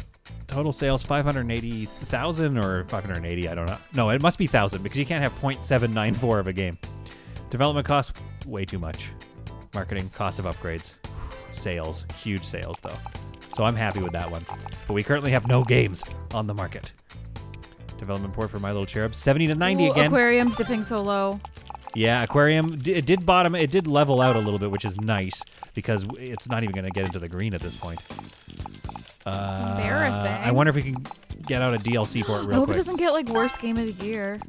Total sales 580,000 or 580, I don't know. No, it must be 1,000 because you can't have 0.794 of a game. Development costs, way too much. Marketing, cost of upgrades. Sales, huge sales though. So I'm happy with that one. But we currently have no games on the market. Development port for My Little Cherub, 70 to 90 Ooh, again. Aquarium's dipping so low. Yeah, Aquarium, it did bottom, it did level out a little bit, which is nice because it's not even going to get into the green at this point. Embarrassing. I wonder if we can get out a DLC for it I real hope quick. it doesn't get like worst game of the year.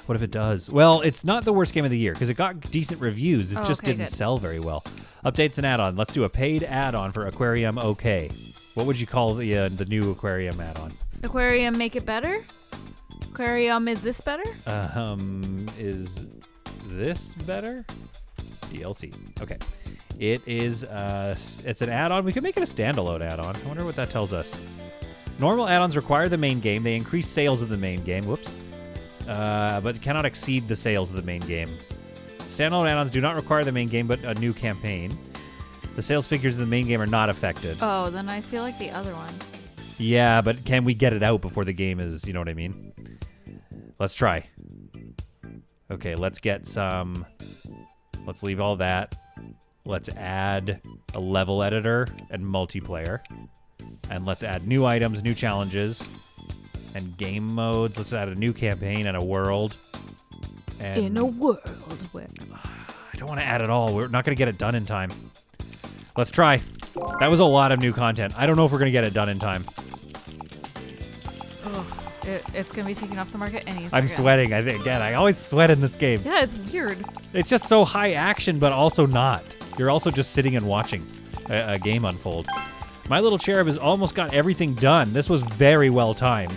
What if it does? Well, it's not the worst game of the year because it got decent reviews. It Oh, just okay, didn't good. sell very well. Updates and add-on. Let's do a paid add-on for Aquarium OK. What would you call the new Aquarium add-on? Aquarium, make it better? Aquarium, is this better? Is this better? DLC. Okay. It is, it's an add-on. We could make it a standalone add-on. I wonder what that tells us. Normal add-ons require the main game. They increase sales of the main game. Whoops. But cannot exceed the sales of the main game. Standalone add-ons do not require the main game, but a new campaign. The sales figures of the main game are not affected. Oh, then I feel like the other one. Yeah, but can we get it out before the game is, you know what I mean? Let's try. Okay, let's get some... Let's leave all that. Let's add a level editor and multiplayer. And let's add new items, new challenges, and game modes. Let's add a new campaign and a world. And In a world where... I don't want to add it all. We're not going to get it done in time. Let's try. That was a lot of new content. I don't know if we're going to get it done in time. It's going to be taken off the market any I'm second. sweating. I always sweat in this game. Yeah, it's weird. It's just so high action, but also not. You're also just sitting and watching a game unfold. My Little Cherub has almost got everything done. This was very well timed.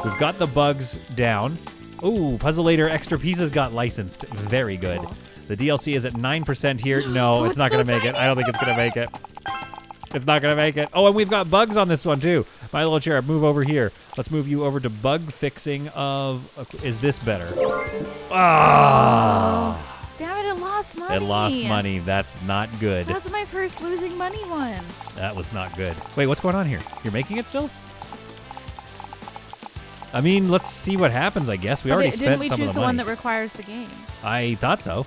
We've got the bugs down. Ooh, Puzzleator extra pieces got licensed. Very good. The DLC is at 9% here. No, Oh, it's not it's going so to make it. tiny. I don't think it's going to make it. It's not going to make it. Oh, and we've got bugs on this one, too. My Little Cherub, move over here. Let's move you over to bug fixing of... Is this better? Ah! Damn it, it lost money. It lost money. That's not good. That's my first losing money one. That was not good. Wait, what's going on here? You're making it still? I mean, let's see what happens, I guess. We already Didn't spent we some of choose the the one money. that requires the game? I thought so.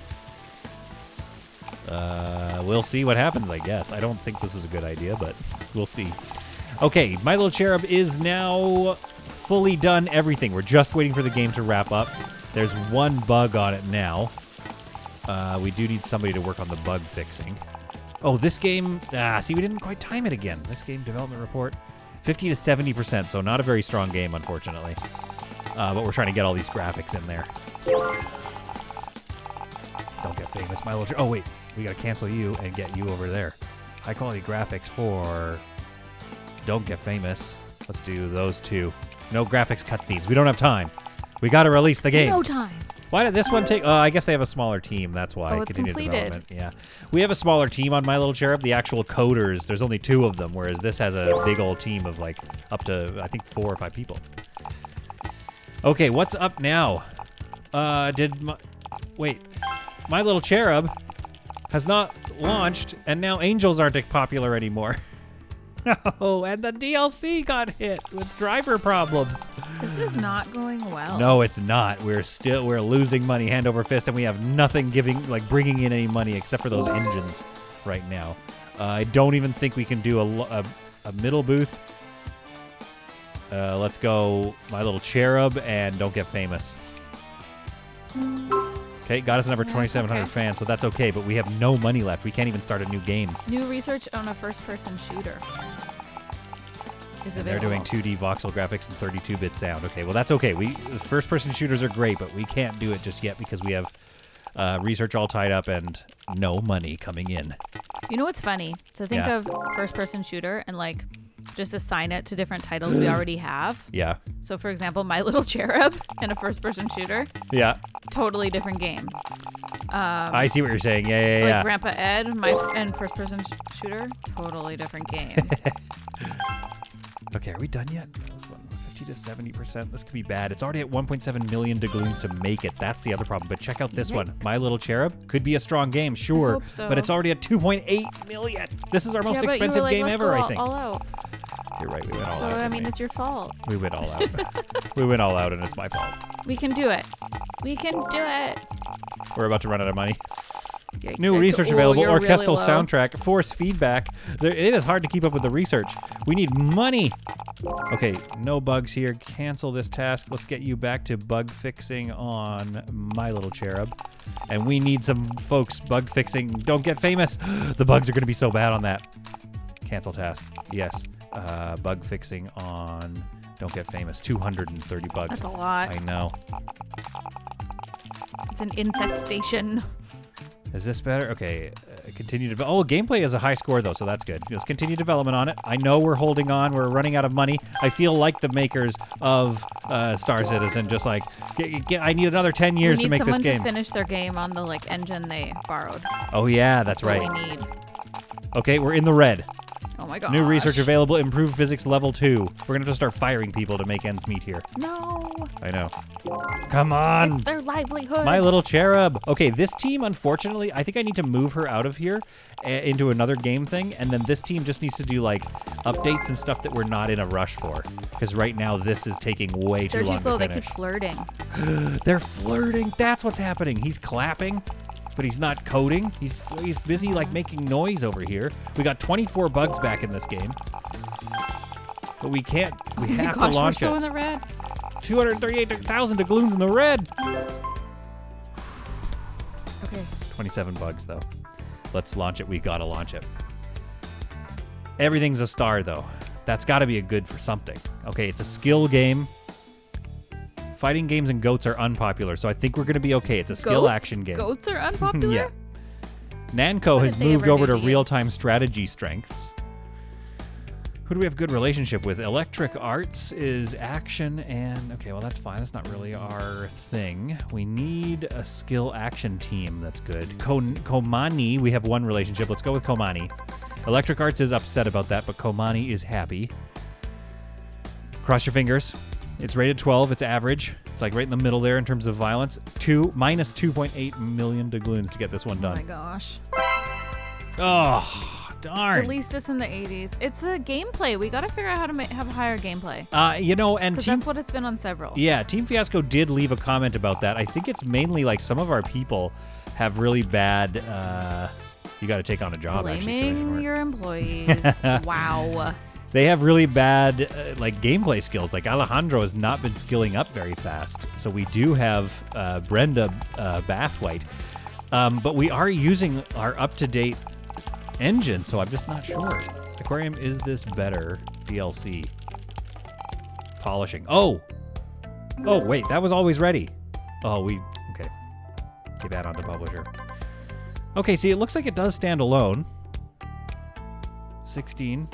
We'll see what happens, I guess. I don't think this is a good idea, but we'll see. Okay, My Little Cherub is now fully done everything. We're just waiting for the game to wrap up. There's one bug on it now. We do need somebody to work on the bug fixing. Oh, this game... see, we didn't quite time it again. This game development report, 50 to 70%, so not a very strong game, unfortunately. But we're trying to get all these graphics in there. Don't get famous, My Little Cherub. Oh, wait. We got to cancel you and get you over there. High quality graphics for Don't Get Famous. Let's do those two. No graphics cutscenes. We don't have time. We got to release the game. No time. Why did this one take? Oh, I guess they have a smaller team. That's why. Oh, it's Continued completed. development. Yeah, we have a smaller team on My Little Cherub. The actual coders, there's only 2 of them, whereas this has a big old team of like up to I think 4 or 5 people. Okay, what's up now? Wait, My Little Cherub has not launched, and now angels aren't popular anymore. No, and the DLC got hit with driver problems. This is not going well. No, it's not. We're losing money hand over fist, and we have nothing bringing in any money except for those engines right now. I don't even think we can do a middle booth. Let's go My Little Cherub and Don't Get Famous. Okay, got us a number 2,700 okay. fans, so that's okay, but we have no money left. We can't even start a new game. New research on a first-person shooter is And available. they're doing 2D voxel graphics and 32-bit sound. Okay, well, that's okay. First-person shooters are great, but we can't do it just yet because we have research all tied up and no money coming in. You know what's funny? So think of first-person shooter and like just assign it to different titles we already have. Yeah. So for example, My Little Cherub and a first-person shooter, Yeah. totally different game. I see what you're saying. Yeah. Like Grandpa Ed and first-person shooter, totally different game. Okay, are we done yet? This one, 50 to 70%. This could be bad. It's already at 1.7 million doubloons to make it. That's the other problem. But check out this one. Yikes. My Little Cherub could be a strong game, sure. hope so. But it's already at 2.8 million. This is our most Yeah, but you were expensive like, game let's ever, go I think. all out. You're right. We went all So out. I didn't mean, we? it's your fault. We went all out. We went all out, and it's my fault. We can do it. We can do it. We're about to run out of money. Yikes. New research available. You're really Orchestral low. soundtrack. Force feedback. It is hard to keep up with the research. We need money. Okay, no bugs here. Cancel this task. Let's get you back to bug fixing on My Little Cherub. And we need some folks bug fixing. Don't Get Famous. The bugs are going to be so bad on that. Cancel task. Yes. Bug fixing on Don't Get Famous. 230 bugs. That's a lot. I know. It's an infestation. Is this better? Okay, continue to. Oh, gameplay is a high score though, so that's good. Let's continue development on it. I know we're holding on. We're running out of money. I feel like the makers of Star Citizen, just like I need another 10 years to make this We need game. someone to finish their game on the like engine they borrowed. Oh yeah, that's What right. we need. Okay, we're in the red. Oh my gosh. New research available. Improved physics level 2. We're gonna have to start firing people to make ends meet here. No. I know. Come on. It's their livelihood. My Little Cherub. Okay, this team, unfortunately, I think I need to move her out of here into another game thing, and then this team just needs to do, like, updates and stuff that we're not in a rush for. Because right now, this is taking way too They're long too slow. to They finish. keep flirting. They're flirting. That's what's happening. He's clapping, but he's not coding. He's busy, like, making noise over here. We got 24 bugs back in this game. But we can't. We Oh my have to gosh, launch we're so it. in the red. 238,000 doubloons in the red. Okay. 27 bugs, though. Let's launch it. We gotta launch it. Everything's a star, though. That's gotta be a good for something. Okay, it's a skill game. Fighting games and goats are unpopular, so I think we're gonna be okay. It's a skill Goats? action game. Goats are unpopular? Yeah. Namco What has did they moved ever over do to to you? real-time strategy strengths. Who do we have good relationship with? Electric Arts is action and... Okay, well, that's fine. That's not really our thing. We need a skill action team that's good. Komani, we have one relationship. Let's go with Komani. Electric Arts is upset about that, but Komani is happy. Cross your fingers. It's rated 12. It's average. It's like right in the middle there in terms of violence. Minus 2.8 million doubloons to get this one Oh my done. gosh. Oh, darn. At least it's in the 80s. It's a gameplay. We got to figure out how to have a higher gameplay. And Because Team... that's what it's been on several. Yeah, Team Fiasco did leave a comment about that. I think it's mainly like some of our people have really bad... you got to take on a job, Blaming actually. your employees. Wow. They have really bad like gameplay skills. Like Alejandro has not been skilling up very fast. So we do have Brenda Bathwhite. But we are using our up-to-date engine, so I'm just not sure. Aquarium, is this better? DLC. Polishing. Oh, wait, that was always ready. Okay. Keep that on the publisher. Okay, see, it looks like it does stand alone. 16.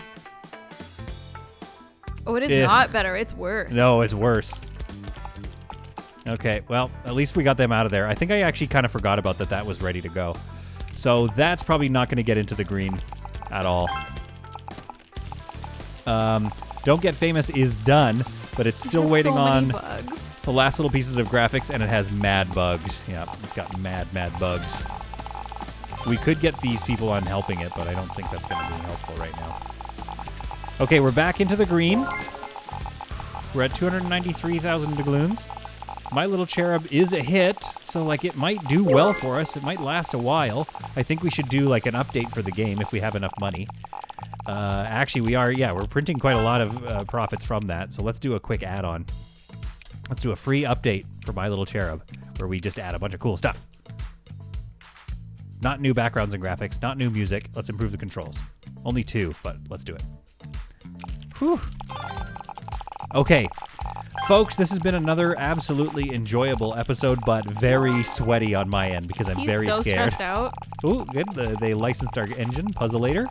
Oh, it is Ugh. not better. It's worse. No, it's worse. Okay, well, at least we got them out of there. I think I actually kind of forgot about that was ready to go. So that's probably not going to get into the green at all. Don't Get Famous is done, but it's still waiting on bugs. the last little pieces of graphics, and it has mad bugs. Yeah, it's got mad bugs. We could get these on on helping it, but I don't think that's going to be helpful right now. Okay, we're back into the green. We're at 293,000 doubloons. My Little Cherub is a hit, so like it might do well for us. It might last a while. I think we should do like an update for the game if we have enough money. Actually, we're printing quite a lot of profits from that. So let's do a quick add-on. Let's do a free update for My Little Cherub, where we just add a bunch of cool stuff. Not new backgrounds and graphics, not new music. Let's improve the controls. Only 2, but let's do it. Whew. Okay. Folks, this has been another absolutely enjoyable episode, but very sweaty on my end because I'm very so scared. Stressed out. Ooh, good. They licensed our engine, Puzzleator,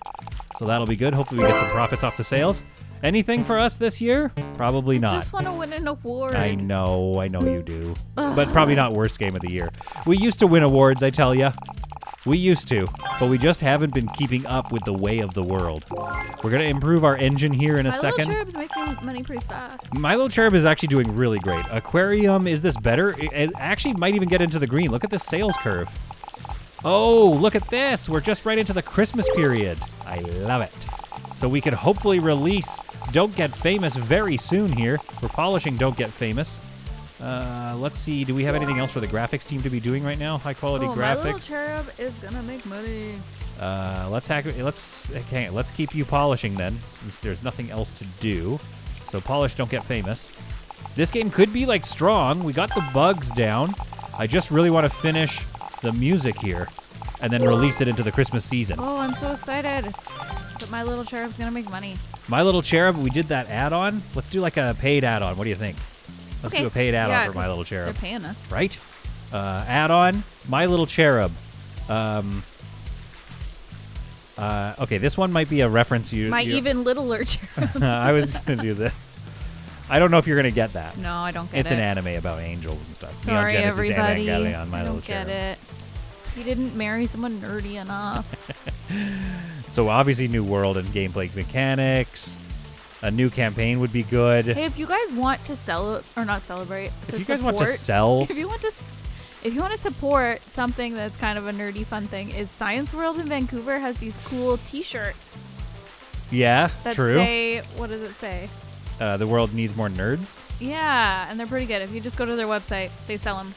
so that'll be good. Hopefully we get some profits off the sales. Anything for us this year? Probably not. I just want to win an award. I know you do. But probably not worst game of the year. We used to win awards, I tell ya. We used to, but we just haven't been keeping up with the way of the world. We're going to improve our engine here in a second. My Little Cherub's making money pretty fast. My Little Cherub is actually doing really great. Aquarium, is this better? It actually might even get into the green. Look at this sales curve. Oh, look at this. We're just right into the Christmas period. I love it. So we could hopefully release Don't Get Famous very soon here. We're polishing Don't Get Famous. Let's see. Do we have anything else for the graphics team to be doing right now? High quality graphics. My Little Cherub is gonna make money. Let's keep you polishing then, since there's nothing else to do. So polish, Don't Get Famous. This game could be like strong. We got the bugs down. I just really want to finish the music here, and then release it into the Christmas season. Oh, I'm so excited! But My Little Cherub's gonna make money. My Little Cherub. We did that add-on. Let's do like a paid add-on. What do you think? Let's do a paid add-on for My Little Cherub. They're paying us. Right? Add-on, My Little Cherub. Okay, this one might be a reference Even littler Cherub. I was going to do this. I don't know if you're going to get that. No, I don't get it. It's an anime about angels and stuff. Sorry, Neon Genesis everybody. Evangelion, My Little Cherub. I don't get it. You didn't marry someone nerdy enough. So obviously new world and gameplay mechanics. A new campaign would be good. Hey, if you guys want to celebrate, if you guys want to sell, if you want to support something that's kind of a nerdy fun thing, is Science World in Vancouver has these cool T-shirts. Yeah, that true. Say, what does it say? The world needs more nerds. Yeah, and they're pretty good. If you just go to their website, they sell them.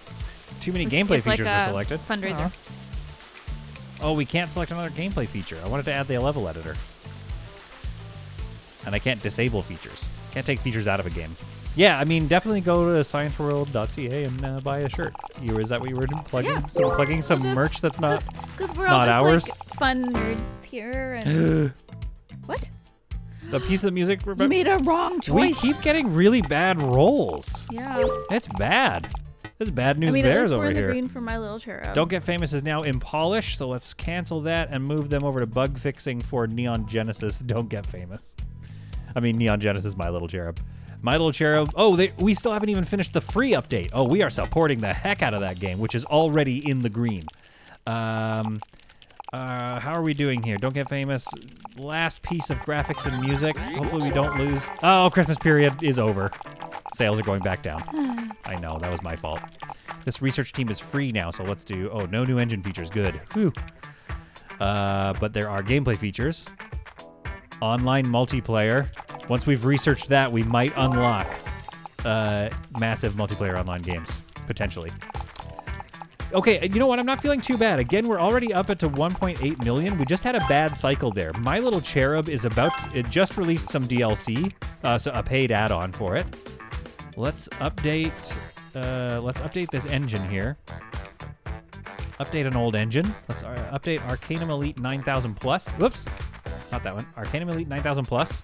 Too many gameplay features were selected. Fundraiser. Oh, we can't select another gameplay feature. I wanted to add the level editor. And I can't disable features. Can't take features out of a game. Yeah, I mean, definitely go to scienceworld.ca and buy a shirt. Is that what you were plugging? Yeah. Plugging some merch that's not because we're not all ours. Like fun nerds here. And what? The piece of music. You made a wrong choice. We keep getting really bad rolls. Yeah. It's bad. This is bad news at bears least over we're in here. the green for My Little Cherub. Don't Get Famous is now in polish, so let's cancel that and move them over to bug fixing for Neon Genesis. Don't Get Famous. I mean, Neon Genesis, My Little Cherub. My Little Cherub. Oh, we still haven't even finished the free update. Oh, we are supporting the heck out of that game, which is already in the green. How are we doing here? Don't Get Famous. Last piece of graphics and music. Hopefully we don't lose. Oh, Christmas period is over. Sales are going back down. I know, that was my fault. This research team is free now, so let's do... Oh, no new engine features. Good. Whew. But there are gameplay features. Online multiplayer. Once we've researched that, we might unlock massive multiplayer online games, potentially. Okay, you know what? I'm not feeling too bad. Again, we're already up to 1.8 million. We just had a bad cycle there. My Little Cherub is it just released some DLC, so a paid add-on for it. Let's update this engine here. Update an old engine. Let's update Arcanum Elite 9000 Plus. Whoops. Not that one. Arcanum Elite 9000 Plus.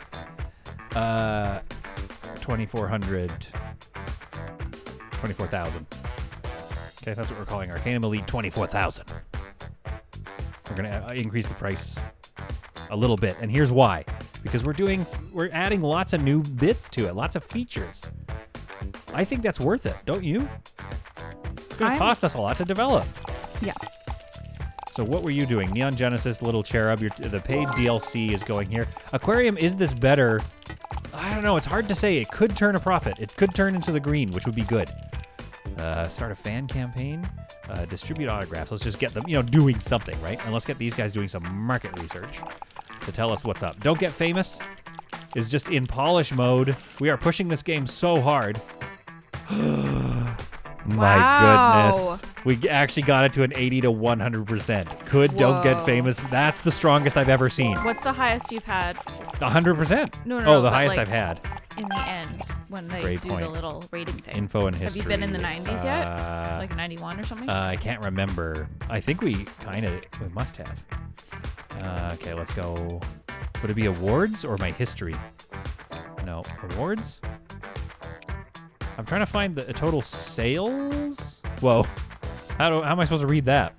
2400. 24,000. Okay, that's what we're calling Arcanum Elite 24,000. We're going to increase the price a little bit. And here's why. Because we're adding lots of new bits to it. Lots of features. I think that's worth it, don't you? It's going to cost us a lot to develop. Yeah. So what were you doing? Neon Genesis, Little Cherub, the paid DLC is going here. Aquarium, is this better? I don't know. It's hard to say. It could turn a profit. It could turn into the green, which would be good. Start a fan campaign. Distribute autographs. Let's just get them, doing something, right? And let's get these guys doing some market research to tell us what's up. Don't Get Famous is just in polish mode. We are pushing this game so hard. My goodness. We actually got it to an 80 to 100%. Could Don't Get Famous. That's the strongest I've ever seen. What's the highest you've had? 100%. No, Oh, the highest I've had. In the end, when they do the little rating thing. Info and history. Have you been in the 90s yet? Like 91 or something? I can't remember. I think we must have. Okay, let's go. Would it be awards or my history? No, awards? I'm trying to find the total sales. Whoa. How am I supposed to read that?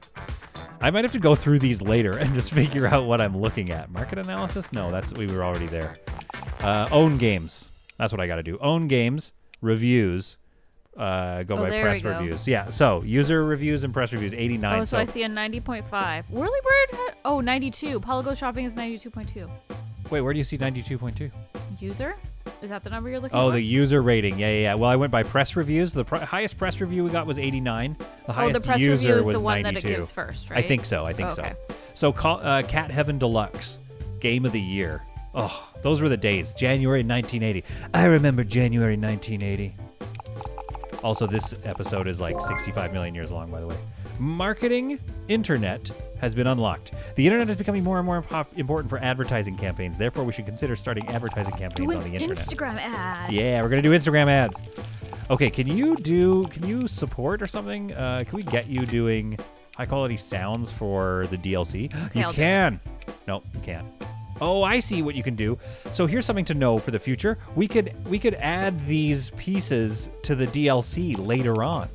I might have to go through these later and just figure out what I'm looking at. Market analysis? No, we were already there. Own games. That's what I got to do. Own games, reviews, go by press reviews. Yeah, so user reviews and press reviews, 89. Oh, so I see a 90.5. Whirlybird, 92. Polygo Shopping is 92.2. Wait, where do you see 92.2? User? Is that the number you're looking for? Oh, the user rating. Yeah. Well, I went by press reviews. The highest press review we got was 89. The highest the press user review is was the one 92. that it gives first, right? I think so. Okay. So Cat Heaven Deluxe, Game of the Year. Oh, those were the days. January 1980. I remember January 1980. Also, this episode is like 65 million years long, by the way. Marketing Internet has been unlocked. The internet is becoming more and more important for advertising campaigns. Therefore, we should consider starting advertising campaigns on the internet. Instagram ad. Yeah, we're going to do Instagram ads. Okay, can you support or something? Can we get you doing high quality sounds for the DLC? Okay, you can. No, you can't. Oh, I see what you can do. So here's something to know for the future. We could add these pieces to the DLC later on.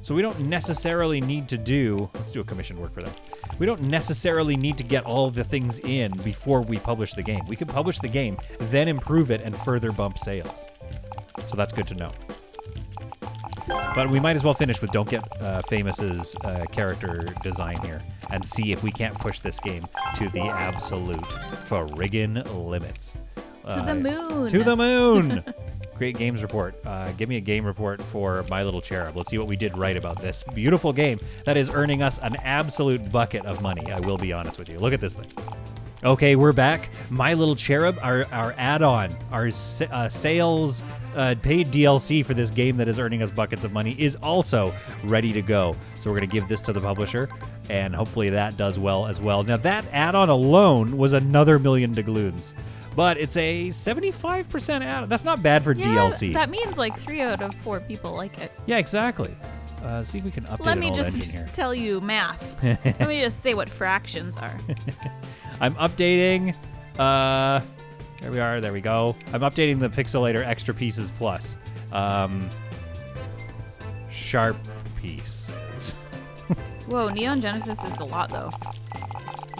So we don't necessarily need to let's do a commission work for them. We don't necessarily need to get all of the things in before we publish the game. We could publish the game, then improve it and further bump sales. So that's good to know. But we might as well finish with Don't Get Famous's character design here and see if we can't push this game to the absolute friggin' limits. To the moon. To the moon. Create games report. Give me a game report for My Little Cherub. Let's see what we did right about this beautiful game that is earning us an absolute bucket of money. I will be honest with you. Look at this thing. Okay, we're back. My Little Cherub, our add-on, our sales paid DLC for this game that is earning us buckets of money is also ready to go. So we're going to give this to the publisher, and hopefully that does well as well. Now, that add-on alone was another million doubloons. But it's a 75% add-on. That's not bad for DLC. That means like 3 out of 4 people like it. Yeah, exactly. See if we can update Let me an old just engine here. tell you math. Let me just say what fractions are. I'm updating. There we are. There we go. I'm updating the Pixelator Extra Pieces Plus. Sharp pieces. Whoa, Neon Genesis is a lot though.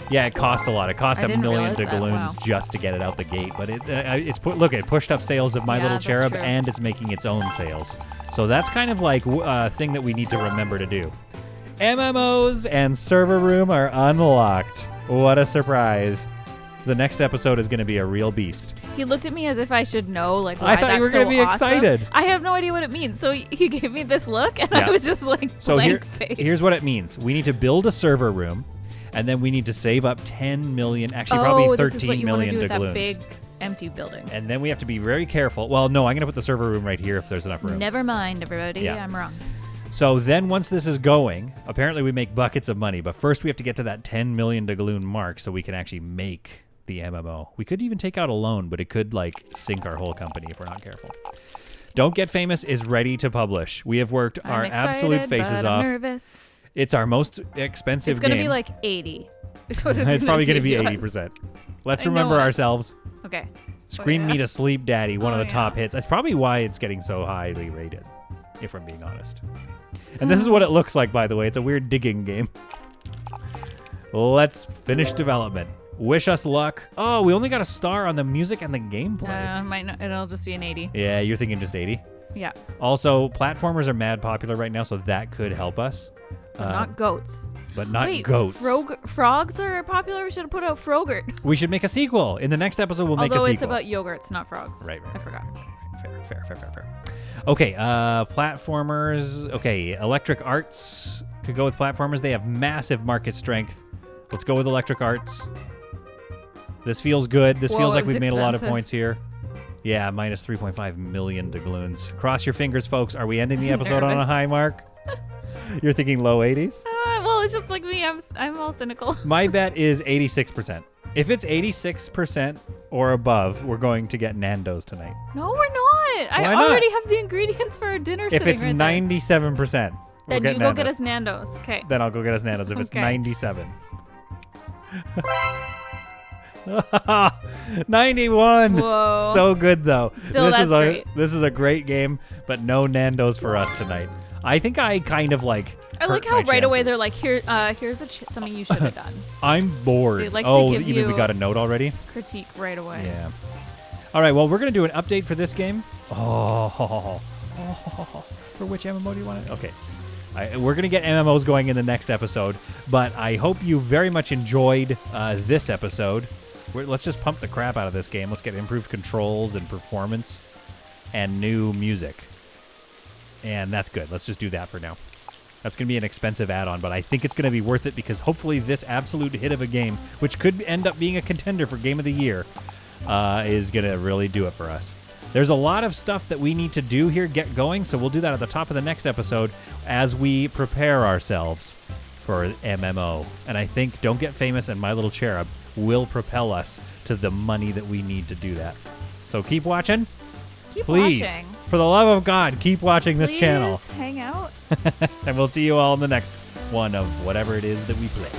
Yeah, it cost a lot. It cost I $1 million didn't realize that. doubloons Wow. just to get it out the gate. But it pushed up sales of My Little that's Cherub, true. and it's making its own sales. So that's kind of like a thing that we need to remember to do. MMOs and server room are unlocked. What a surprise. The next episode is going to be a real beast. He looked at me as if I should know, like, why I thought you were going to be excited. I have no idea what it means. So he gave me this look, and Yeah. I was just like, So blank face. here's what it means. We need to build a server room, and then we need to save up 10 million, actually probably this is what 13 you want to million do with doubloons. that big empty building. And then we have to be very careful. Well, no, I'm going to put the server room right here if there's enough room. Never mind, everybody. Yeah. I'm wrong. So then once this is going, apparently we make buckets of money. But first we have to get to that 10 million doubloon mark so we can actually make the MMO. We could even take out a loan, but it could like sink our whole company if we're not careful. Don't Get Famous is ready to publish. We have worked our I'm absolute excited, faces but off. I'm nervous. It's our most expensive It's going to game. be like 80. It's what It's probably going to be us. 80%. Let's I know remember it. ourselves. Okay. Scream yeah. Me to Sleep Daddy, one of Oh, the top yeah. hits. That's probably why it's getting so highly rated, if I'm being honest. And this is what it looks like, by the way. It's a weird digging game. Let's finish development. Wish us luck. Oh, we only got a star on the music and the gameplay. It'll just be an 80. Yeah, you're thinking just 80? Yeah. Also, platformers are mad popular right now, so that could help us. But not goats. But not Wait, goats. Frogs are popular? We should have put out Frogurt. We should make a sequel. In the next episode, we'll make a Although sequel. it's about yogurts, not frogs. Right. I forgot. Fair. Okay, platformers. Okay, Electric Arts could go with platformers. They have massive market strength. Let's go with Electric Arts. This feels good. This feels like we've made a lot of points here. Yeah, minus 3.5 million doubloons. Cross your fingers, folks. Are we ending the episode on a high mark? You're thinking low 80s? Well, it's just like me. I'm all cynical. My bet is 86%. If it's 86% or above, we're going to get Nando's tonight. No, we're not. I already have the ingredients for our dinner If sitting it's right 97%, then you go get us Nando's. Okay. Then I'll go get us Nando's if it's 97. 91. Whoa. So good though. Still, that's great. This is a great game, but no Nando's for us tonight. I think I kind of like. I like how right away they're like, here's something you should have done. I'm bored. They like to oh, give you mean we you got a note already? Critique right away. Yeah. All right. Well, we're gonna do an update for this game. Oh. For which MMO do you want it? Okay. We're going to get MMOs going in the next episode, but I hope you very much enjoyed this episode. Let's just pump the crap out of this game. Let's get improved controls and performance and new music. And that's good. Let's just do that for now. That's going to be an expensive add-on, but I think it's going to be worth it because hopefully this absolute hit of a game, which could end up being a contender for Game of the Year, is going to really do it for us. There's a lot of stuff that we need to do here, get going, so we'll do that at the top of the next episode as we prepare ourselves for MMO. And I think Don't Get Famous and My Little Cherub will propel us to the money that we need to do that. So keep watching. Please, watching. For the love of God, keep watching this channel. Hang out. And we'll see you all in the next one of whatever it is that we play.